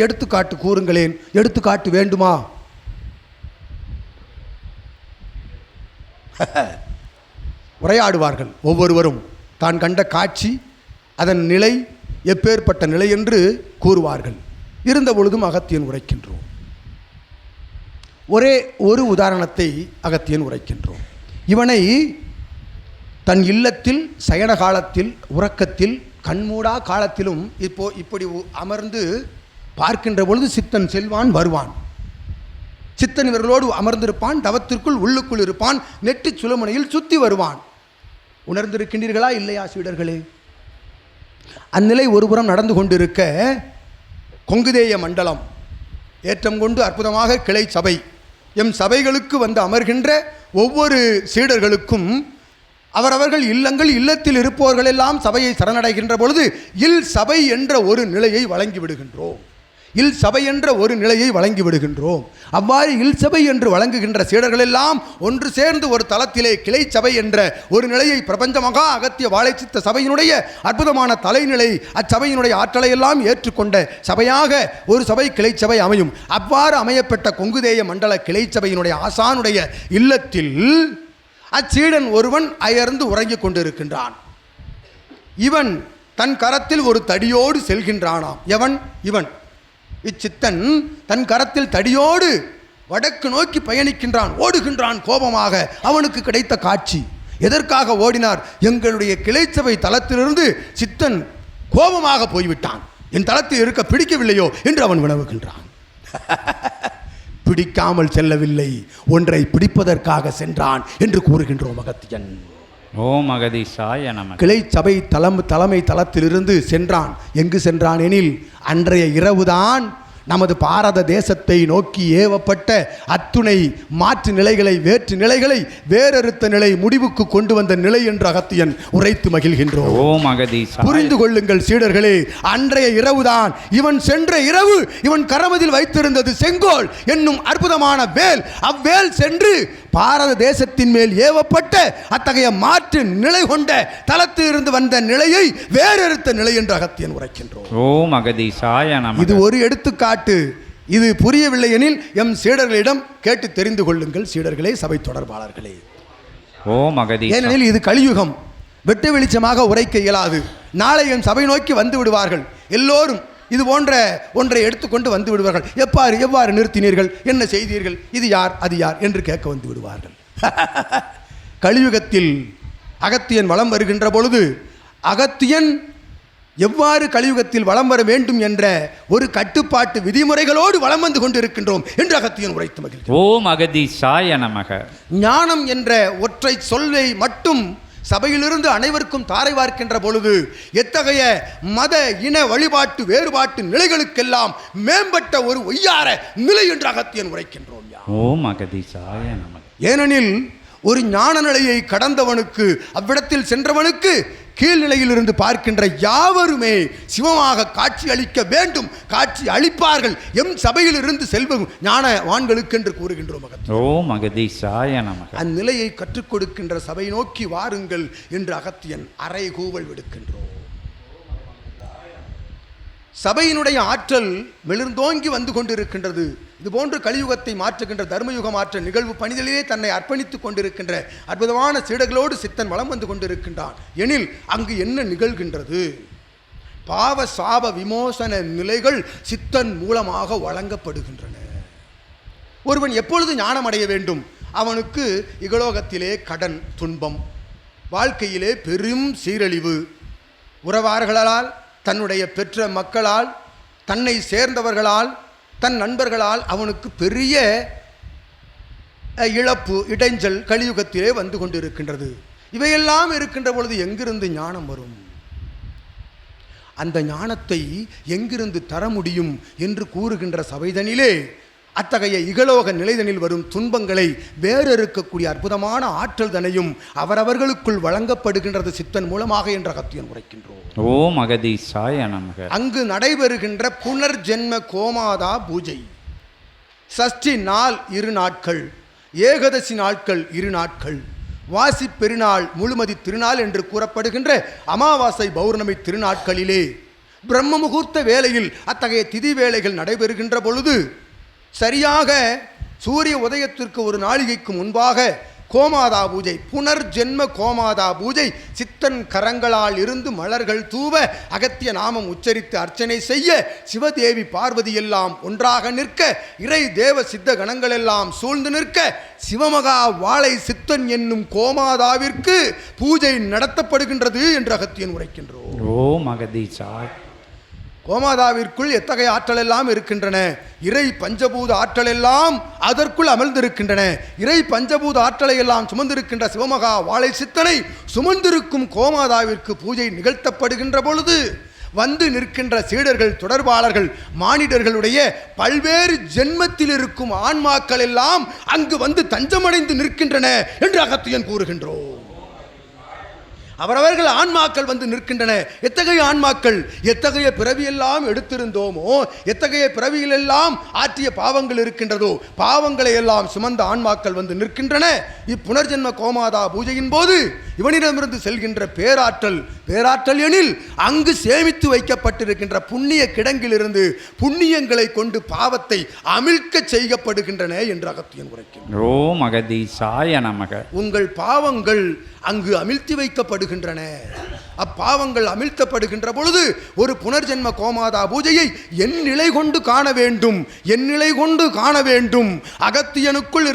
எடுத்துக்காட்டு கூறுங்களேன். எடுத்துக்காட்டு வேண்டுமா? உரையாடுவார்கள் ஒவ்வொருவரும். தான் கண்ட காட்சி, அதன் நிலை எப்பேற்பட்ட நிலை என்று கூறுவார்கள். இருந்த பொழுதும் அகத்தியன் உரைக்கின்றோம். ஒரே ஒரு உதாரணத்தை அகத்தியன் உரைக்கின்றோம். இவனை தன் இல்லத்தில் சயன காலத்தில், உறக்கத்தில், கண்மூடா காலத்திலும் இப்படி அமர்ந்து பார்க்கின்ற பொழுது சித்தன் செல்வான் வருவான். சித்தன் இவர்களோடு அமர்ந்திருப்பான். தவத்திற்குள் உள்ளுக்குள் இருப்பான். நெற்றி சுலமுனையில் சுற்றி வருவான். உணர்ந்திருக்கின்றீர்களா இல்லையா சீடர்களே? அந்நிலை ஒருபுறம் நடந்து கொண்டிருக்க கொங்குதேய மண்டலம் ஏற்றம் கொண்டு அற்புதமாக கிளை சபை, எம் சபைகளுக்கு வந்து அமர்கின்ற ஒவ்வொரு சீடர்களுக்கும் அவரவர்கள் இல்லத்தில் இருப்பவர்கள் எல்லாம் சபையை சரணடைகின்ற பொழுது இல் சபை என்ற ஒரு நிலையை வழங்கி விடுகின்றோம். இல் சபை என்ற ஒரு நிலையை வழங்கி விடுகின்றோம். அவ்வாறு இல் சபை என்று வழங்குகின்ற சீடர்கள் எல்லாம் ஒன்று சேர்ந்து ஒரு தளத்திலே கிளை சபை என்ற ஒரு நிலையை பிரபஞ்ச மகா அகத்திய வாழைச்சித்த சபையினுடைய அற்புதமான தலைநிலை, அச்சபையினுடைய ஆற்றலை எல்லாம் ஏற்றுக்கொண்ட சபையாக ஒரு சபை கிளை சபை அமையும். அவ்வாறு அமையப்பட்ட கொங்குதேய மண்டல கிளை சபையினுடைய ஆசானுடைய இல்லத்தில் அச்சீடன் ஒருவன் அயர்ந்து உறங்கிக் கொண்டிருக்கின்றான். இவன் தன் கரத்தில் ஒரு தடியோடு செல்கின்றானாம். இவன் இச்சித்தன் தன் கரத்தில் தடியோடு வடக்கு நோக்கி பயணிக்கின்றான், ஓடுகின்றான் கோபமாக. அவனுக்கு கிடைத்த காட்சி. எதற்காக ஓடினார்? எங்களுடைய கிளைச்சபை தலத்திலிருந்து சித்தன் கோபமாக போய்விட்டான், என் தலத்தில் இருக்க பிடிக்கவில்லையோ என்று அவன் வினவுகின்றான். பிடிக்காமல் செல்லவில்லை, ஒன்றை பிடிப்பதற்காக சென்றான் என்று கூறுகின்றோம் அகத்தியன். ஓம் அகதீசாய நமக. கிளை சபை தலைமை தளத்திலிருந்து சென்றான். எங்கு சென்றான் எனில், அன்றைய இரவுதான் நமது பாரத தேசத்தை நோக்கி ஏவப்பட்ட அத்துணை மாற்று நிலைகளை, வேற்று நிலைகளை, வேறறுத்த நிலை முடிவுக்கு கொண்டு வந்த நிலை என்று அகத்தியன் உரைத்து மகிழ்கின்றோம். ஓம் அகதீசாய. புரிந்து கொள்ளுங்கள் சீடர்களே, அன்றைய இரவுதான் இவன் சென்ற இரவு. இவன் கரமதில் வைத்திருந்தது செங்கோல் என்னும் அற்புதமான வேல். அவ்வேல் சென்று பாரத தேசத்தின் மேல் ஏவப்பட்ட அத்தகைய மாற்று நிலை கொண்ட தலத்தில் இருந்து வந்த நிலையை வேறறுத்த நிலை என்று அகத்தியன் உரைக்கின்றோம். ஓம் அகதீசாய நமக. இது ஒரு எடுத்துக்காட்டு. இது புரியவில்லை எனில் எம் சீடர்களிடம் கேட்டு தெரிந்து கொள்ளுங்கள் சீடர்களே, சபை தொடர்பாளர்களே. ஓம் அகதீசாய. ஏனெனில் இது கலியுகம். வெட்ட வெளிச்சமாக உரைக்க இயலாது. நாளை என் சபை நோக்கி வந்து விடுவார்கள். எல்லோரும் இது போன்ற ஒன்றை எடுத்துக்கொண்டு வந்து விடுவார்கள். எவ்வாறு நிறுத்தினீர்கள், என்ன செய்தீர்கள், இது யார் அது யார் என்று கேட்க வந்து விடுவார்கள். கலியுகத்தில் அகத்தியன் வலம் வருகின்ற பொழுது அகத்தியன் எவ்வாறு கலியுகத்தில் வலம் வர வேண்டும் என்ற ஒரு கட்டுப்பாட்டு விதிமுறைகளோடு வலம் வந்து கொண்டிருக்கின்றோம் என்று அகத்தியன் உரைத்து மகிழ்கிறார். ஓம் அகதீசாய நமக. ஞானம் என்ற ஒற்றை சொல்லை மட்டும் சபையிலிருந்து அனைவருக்கும் தாரை வார்க்கின்ற பொழுது எத்தகைய மத இன வழிபாட்டு வேறுபாட்டு நிலைகளுக்கெல்லாம் மேம்பட்ட ஒரு ஒய்யார நிலை என்று அகத்தியன் உரைக்கின்றோம். ஓம் அகதீசாய நமக. ஏனெனில் ஒரு ஞான நிலையை கடந்தவனுக்கு, அவ்விடத்தில் சென்றவனுக்கு கீழ்நிலையிலிருந்து பார்க்கின்ற யாவருமே சிவமாக காட்சி அளிக்க வேண்டும், காட்சி அளிப்பார்கள் எம் சபையிலிருந்து செல்வம் ஞானவான்களுக்கு என்று கூறுகின்றோம். ஓம் அகதீசாய நமக. அந்நிலையை கற்றுக் கொடுக்கின்ற சபை நோக்கி வாருங்கள் என்று அகத்தியன் அறைகூவல் விடுக்கின்றோம். சபையினுடைய ஆற்றல் மெளிர்ந்தோங்கி வந்து கொண்டிருக்கின்றது. இதுபோன்று கலியுகத்தை மாற்றுகின்ற தர்மயுக மாற்ற நிகழ்வு பணிதலிலே தன்னை அர்ப்பணித்துக் கொண்டிருக்கின்ற அற்புதமான சீடர்களோடு சித்தன் வலம் வந்து கொண்டிருக்கின்றான். எனில் அங்கு என்ன நிகழ்கின்றது? பாவ சாப விமோசன நிலைகள் சித்தன் மூலமாக வழங்கப்படுகின்றன. ஒருவன் எப்பொழுது ஞானம் அடைய வேண்டும்? அவனுக்கு இகலோகத்திலே கடன் துன்பம், வாழ்க்கையிலே பெரும் சீரழிவு, உறவார்களால், தன்னுடைய பெற்ற மக்களால், தன்னை சேர்ந்தவர்களால், தன் நண்பர்களால் அவனுக்கு பெரிய இழப்பு, இடைஞ்சல் கலியுகத்திலே வந்து கொண்டிருக்கின்றது. இவையெல்லாம் இருக்கின்ற பொழுது எங்கிருந்து ஞானம் வரும்? அந்த ஞானத்தை எங்கிருந்து தர முடியும் என்று கூறுகின்ற சபைதனிலே அத்தகைய இகலோக நிலைதனில் வரும் துன்பங்களை வேறு இருக்கக்கூடிய அற்புதமான ஆற்றல் தனையும் அவரவர்களுக்குள் வழங்கப்படுகின்றது சித்தன் மூலமாக என்ற அகத்தியன் உரைக்கின்றோம். ஓம் அகதீசாய நமக. அங்கு நடைபெறுகின்ற புனர்ஜென்ம கோமாதா பூஜை, சஷ்டி நாள் 2 நாட்கள், ஏகதசி நாட்கள் 2 நாட்கள், வாசி பெருநாள் முழுமதி திருநாள் என்று கூறப்படுகின்ற அமாவாசை பௌர்ணமி திருநாட்களிலே பிரம்ம முகூர்த்த வேளையில் அத்தகைய திதி வேளைகள் நடைபெறுகின்ற பொழுது சரியாக சூரிய உதயத்திற்கு 1 நாழிகைக்கு முன்பாக கோமாதா பூஜை, புனர்ஜென்ம கோமாதா பூஜை, சித்தன் கரங்களால் இருந்து மலர்கள் தூவ அகத்திய நாமம் உச்சரித்து அர்ச்சனை செய்ய சிவதேவி பார்வதி எல்லாம் ஒன்றாக நிற்க, இறை தேவ சித்த கணங்கள் எல்லாம் சூழ்ந்து நிற்க, சிவமகா வாழை சித்தன் என்னும் கோமாதாவிற்கு பூஜை நடத்தப்படுகின்றது என்று அகத்தியன் உரைக்கின்றோம். ஓம் அகதீசாய. கோமாதாவிற்குள் எத்தகைய ஆற்றல் எல்லாம் இருக்கின்றன? இறை பஞ்சபூத ஆற்றல் எல்லாம் அதற்குள் அமர்ந்திருக்கின்றன. இறை பஞ்சபூத ஆற்றலை எல்லாம் சுமந்திருக்கின்ற சிவமகா வாழை சித்தனை சுமந்திருக்கும் கோமாதாவிற்கு பூஜை நிகழ்த்தப்படுகின்ற பொழுது வந்து நிற்கின்ற சீடர்கள், தொடர்பாளர்கள், மானிடர்களுடைய பல்வேறு ஜென்மத்தில் இருக்கும் ஆன்மாக்கள் எல்லாம் அங்கு வந்து தஞ்சமடைந்து நிற்கின்றன என்று அகத்தியன் கூறுகின்றோம். அவரவர்கள் ஆன்மாக்கள் வந்து நிற்கின்றன. எத்தகைய ஆன்மாக்கள்? எத்தகைய பிறவியெல்லாம் எடுத்திருந்தோமோ, எத்தகைய பிறவியிலெல்லாம் ஆற்றிய பாவங்கள் இருக்கின்றதோ, பாவங்களை எல்லாம் சுமந்த ஆன்மாக்கள் வந்து நிற்கின்றன. இப்புனர்ஜென்ம கோமாதா பூஜையின் போது இவனிடமிருந்து செல்கின்ற பேராற்றல் எனில் அங்கு சேமித்து வைக்கப்பட்டிருக்கின்ற புண்ணிய கிடங்கிலிருந்து புண்ணியங்களை கொண்டு பாவத்தை அமிழ்க்க செய்யப்படுகின்றன என்று அகத்தியன் உரைக்கின்றார். ஓம் அகதீசாய நமக. உங்கள் பாவங்கள் அங்கு அமிழ்த்தி வைக்கப்படுகின்றன. அப்பாவங்கள் அமிழ்த்தப்படுகின்ற பொழுது ஒரு புனர்ஜென்ம கோமாதா பூஜையை என் நிலை கொண்டு காண வேண்டும், என் நிலை கொண்டு காண வேண்டும். அகத்தியனுக்குள்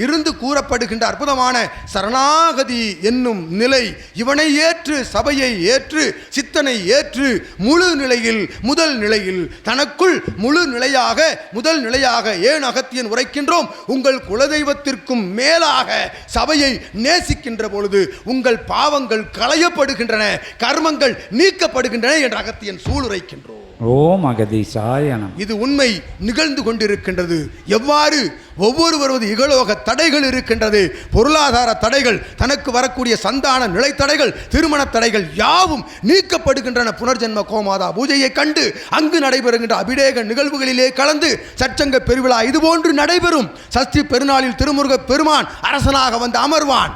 இருந்து கூறப்படுகின்ற அற்புதமான சரணாகதி என்னும் நிலை, இவனை ஏற்று, சபையை ஏற்று, சித்தனை ஏற்று முழு நிலையில், முதல் நிலையில், தனக்குள் முழு நிலையாக, முதல் நிலையாக ஏன் அகத்தியன் உரைக்கின்றோம்? உங்கள் குலதெய்வத்திற்கும் மேலாக சபையை நேசிக்கின்ற பொழுது உங்கள் பாவங்கள் களையப்படுகின்றன, கர்மங்கள் நீக்கப்படுகின்றன என்ற அகத்தியன் சூளுரைக்கின்றோம். ஓம் அகதீசாய நமக. இது உண்மை நிகழ்ந்து கொண்டிருக்கின்றது. எவ்வாறு? ஒவ்வொருவரது இகலோக தடைகள் இருக்கின்றது, பொருளாதார தடைகள், தனக்கு வரக்கூடிய சந்தான நிலை தடைகள், திருமண தடைகள் யாவும் நீக்கப்படுகின்றன. புனர்ஜென்ம கோமாதா பூஜையை கண்டு அங்கு நடைபெறுகின்ற அபிடேக நிகழ்வுகளிலே கலந்து சச்சங்க பெருவிழா இதுபோன்று நடைபெறும். சஷ்டி பெருநாளில் திருமுருக பெருமான் அரசனாக வந்து அமர்வான்.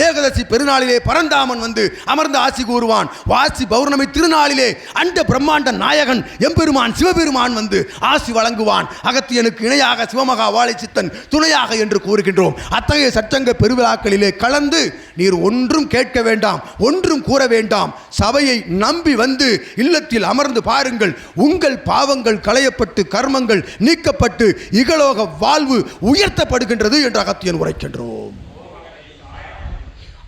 ஏகதசி பெருநாளிலே பரந்தாமன் வந்து அமர்ந்து ஆசி கூறுவான். வாசி பௌர்ணமி திருநாளிலே அண்ட பிரம்மாண்ட நாயகன் எம்பெருமான் சிவபெருமான் வந்து ஆசி வழங்குவான். அகத்தியனுக்கு இணையாக சிவமகா வாழை சித்தன் துணையாக என்று கூறுகின்றோம். அத்தகைய சச்சங்க பெருவிழாக்களிலே கலந்து நீர் ஒன்றும் கேட்க வேண்டாம், ஒன்றும் கூற வேண்டாம், சபையை நம்பி வந்து இல்லத்தில் அமர்ந்து பாருங்கள். உங்கள் பாவங்கள் களையப்பட்டு, கர்மங்கள் நீக்கப்பட்டு, இகலோக வாழ்வு உயர்த்தப்படுகின்றது என்று அகத்தியன் உரைக்கின்றோம்.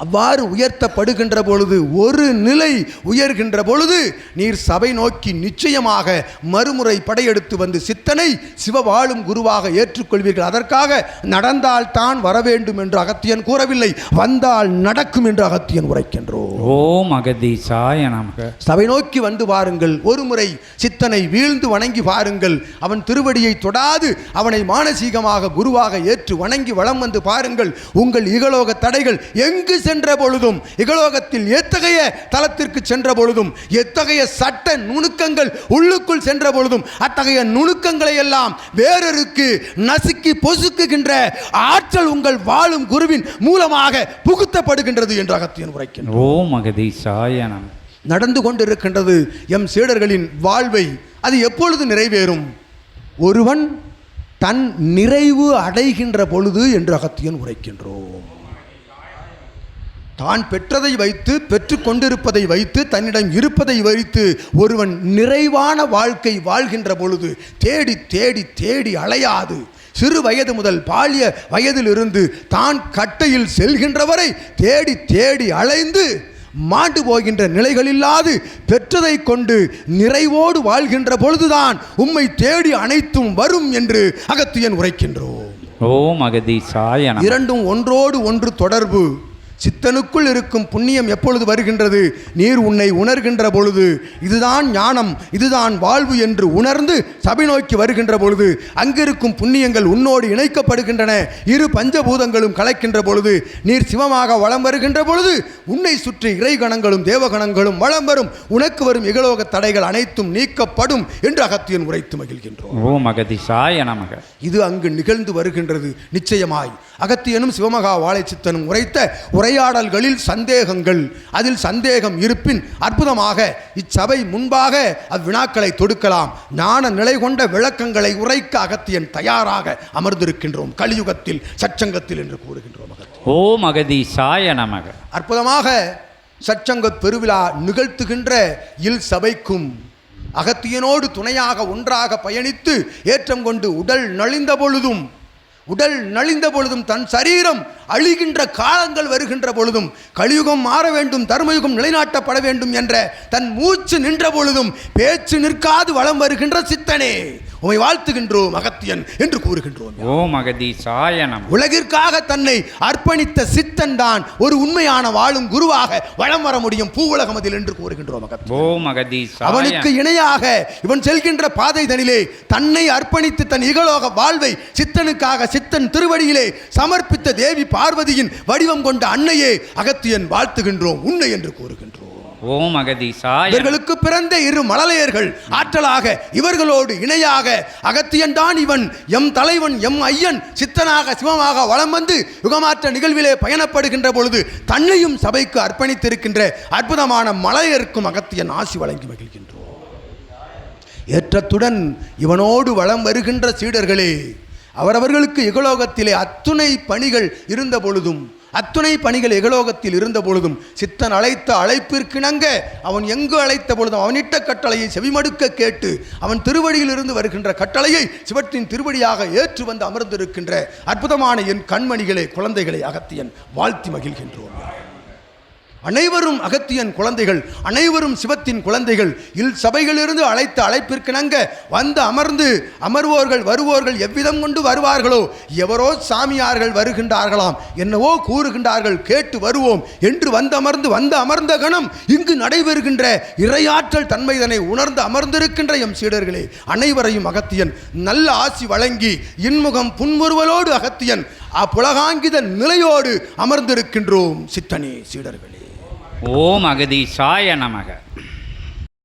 அவ்வாறு உயர்த்தப்படுகின்ற பொழுது, ஒரு நிலை உயர்கின்ற பொழுது நீர் சபை நோக்கி நிச்சயமாக மறுமுறை படையெடுத்து வந்து சித்தனை சிவவாழும் குருவாக ஏற்றுக்கொள்வீர்கள். அதற்காக நடந்தால் தான் வர வேண்டும் என்று அகத்தியன் கூறவில்லை, வந்தால் நடக்கும் என்று அகத்தியன் உரைக்கின்றோம். ஓம் அகதீசாய நமக. சபை நோக்கி வந்து பாருங்கள், ஒரு முறை சித்தனை வீழ்ந்து வணங்கி பாருங்கள், அவன் திருவடியை தொடாது அவனை மானசீகமாக குருவாக ஏற்று வணங்கி வலம் வந்து பாருங்கள். உங்கள் இகலோக தடைகள் எங்கு சென்ற பொழுதும், இகலோகத்தில் எத்தகைய தலத்திற்கு சென்ற பொழுதும், எத்தகைய சட்ட நுணுக்கங்கள் உள்ளுக்குள் சென்ற பொழுதும், அத்தகைய நுணுக்கங்களை எல்லாம் வேறொருக்கு நசுக்கி பொசுக்குகின்ற ஆற்றல் உங்கள் வாழும் குருவின் மூலமாக புகுத்தப்படுகின்றது என்று அகத்தியன் உரைக்கின்றார். ஓம் அகதீசாய நமக. நடந்து கொண்டிருக்கின்றது எம் சீடர்களின் வாழ்வை. அது எப்பொழுது நிறைவேறும்? ஒருவன் தன் நிறைவு அடைகின்ற பொழுது என்று அகத்தியன் உரைக்கின்றோம். தான் பெற்றதை வைத்து, பெற்று கொண்டிருப்பதை வைத்து, தன்னிடம் இருப்பதை வைத்து ஒருவன் நிறைவான வாழ்க்கை வாழ்கின்ற பொழுது தேடி தேடி தேடி அலையாது, சிறு வயது முதல் பாலிய வயதிலிருந்து தான் கட்டையில் செல்கின்றவரை தேடி தேடி அலைந்து மாண்டு போகின்ற நிலைகளில்லாது பெற்றதை கொண்டு நிறைவோடு வாழ்கின்ற பொழுதுதான் உம்மை தேடி அனைத்தும் வரும் என்று அகத்தியன் உரைக்கின்றோம். ஓம் அகதீசாய நமக. இரண்டும் ஒன்றோடு ஒன்று தொடர்பு. சித்தனுக்குள் இருக்கும் புண்ணியம் எப்பொழுது வருகின்றது? நீர் உன்னை உணர்கின்ற பொழுது, இதுதான் ஞானம், இதுதான் வாழ்வு என்று உணர்ந்து சபை நோக்கி வருகின்ற பொழுது அங்கிருக்கும் புண்ணியங்கள் உன்னோடு இணைக்கப்படுகின்றன. இரு பஞ்சபூதங்களும் கலக்கின்ற பொழுது நீர் சிவமாக வலம் வருகின்ற பொழுது உன்னை சுற்றி இறைகணங்களும் தேவகணங்களும் வலம் வரும். உனக்கு வரும் இகலோக தடைகள் அனைத்தும் நீக்கப்படும் என்று அகத்தியன் உரைத்து மகிழ்கின்றோம். ஓம் அகதீசாய நமக. இது அங்கு நிகழ்ந்து வருகின்றது. நிச்சயமாய் அகத்தியனும் சிவமகா வாழைச்சித்தனும் உரைத்த உரையாடல்களில் சந்தேகங்கள், அதில் சந்தேகம் இருப்பின் அற்புதமாக இச்சபை முன்பாக அவ்வினாக்களை தொடுக்கலாம். ஞான நிலை கொண்ட விளக்கங்களை உரைக்க அகத்தியன் தயாராக அமர்ந்திருக்கின்றோம். கலியுகத்தில் சச்சங்கத்தில் என்று கூறுகின்றோம். ஓம் அகதீசாய நமக. அற்புதமாக சச்சங்க பெருவிழா நிகழ்த்துகின்ற இல் சபைக்கும் அகத்தியனோடு துணையாக ஒன்றாக பயணித்து ஏற்றம் கொண்டு உடல் நலிந்த பொழுதும் தன் சரீரம் அழிகின்ற காலங்கள் வருகின்ற பொழுதும், கலியுகம் மாற வேண்டும், தர்மயுகம் நிலைநாட்டப்பட வேண்டும் என்ற தன் மூச்சு நின்ற பொழுதும் பேச்சு நிற்காது வலம் வருகின்ற சித்தனே உமை வாழ்த்துகின்றோம் அகத்தியன் என்று கூறுகின்றோம். ஓம் அகதீசாய நமக. உலகிற்காக தன்னை அர்ப்பணித்த சித்தன் தான் ஒரு உண்மையான வாழும் குருவாக வலம் வர முடியும் பூவுலகம் அதில் என்று கூறுகின்றோம். ஓம் அகதீசாய. அவனுக்கு இணையாக இவன் செல்கின்ற பாதை தனிலே தன்னை அர்ப்பணித்து தன் இகலோக வாழ்வை சித்தனுக்காக சித்தன் திருவடியிலே சமர்ப்பித்த தேவி பார்வதியின் வடிவம் கொண்ட அன்னையே அகத்தியன் வாழ்த்துகின்றோம் உன்னை என்று கூறுகின்றோம். ஓம் அகதீசாய. இவர்களுக்கு பிறந்த இரு மழலையர்கள் ஆற்றலாக இவர்களோடு இணையாக அகத்தியன் தான் இவன் எம் தலைவன், எம் ஐயன் சித்தனாக சிவமாக வலம் வந்து யுகமாற்ற நிகழ்விலே பயணப்படுகின்ற பொழுது தன்னையும் சபைக்கு அர்ப்பணித்திருக்கின்ற அற்புதமான மலையருக்கும் அகத்தியன் ஆசி வழங்கி மகிழ்கின்றோம். ஏற்றத்துடன் இவனோடு வலம் வருகின்ற சீடர்களே, அவரவர்களுக்கு இகலோகத்திலே அத்துணை பணிகள் இருந்த பொழுதும், அத்துணை பணிகள் இகலோகத்தில் இருந்த பொழுதும் சித்தன் அழைத்த அழைப்பிற்கிணங்க அவன் எங்கு அழைத்த பொழுதும் அவனிட்ட கட்டளையை செவிமடுக்க கேட்டு அவன் திருவடியில் இருந்து வருகின்ற கட்டளையை சிவத்தின் திருவடியாக ஏற்று வந்து அமர்ந்திருக்கின்ற அற்புதமான என் கண்மணிகளே, குழந்தைகளை அகத்தியன் வாழ்த்தி மகிழ்கின்றோம். அனைவரும் அகத்தியன் குழந்தைகள், அனைவரும் சிவத்தின் குழந்தைகள். இல் சபைகளிலிருந்து அழைத்த அழைப்பிற்கிணங்க வந்து அமர்வோர்கள் வருவோர்கள் எவ்விதம் கொண்டு வருவார்களோ, எவரோ சாமியார்கள் வருகின்றார்களாம், என்னவோ கூறுகின்றார்கள், கேட்டு வருவோம் என்று வந்து அமர்ந்த கணம் இங்கு நடைபெறுகின்ற இறையாற்றல் தன்மைதனை உணர்ந்து அமர்ந்திருக்கின்ற எம் சீடர்களே, அனைவரையும் அகத்தியன் நல்ல ஆசி வழங்கி இன்முகம் புன்முறுவலோடு அகத்தியன் அப்புலகாங்கித நிலையோடு அமர்ந்திருக்கின்றோம். சித்தனே சீடர்களே. ஓம் அகதீசாய நமக.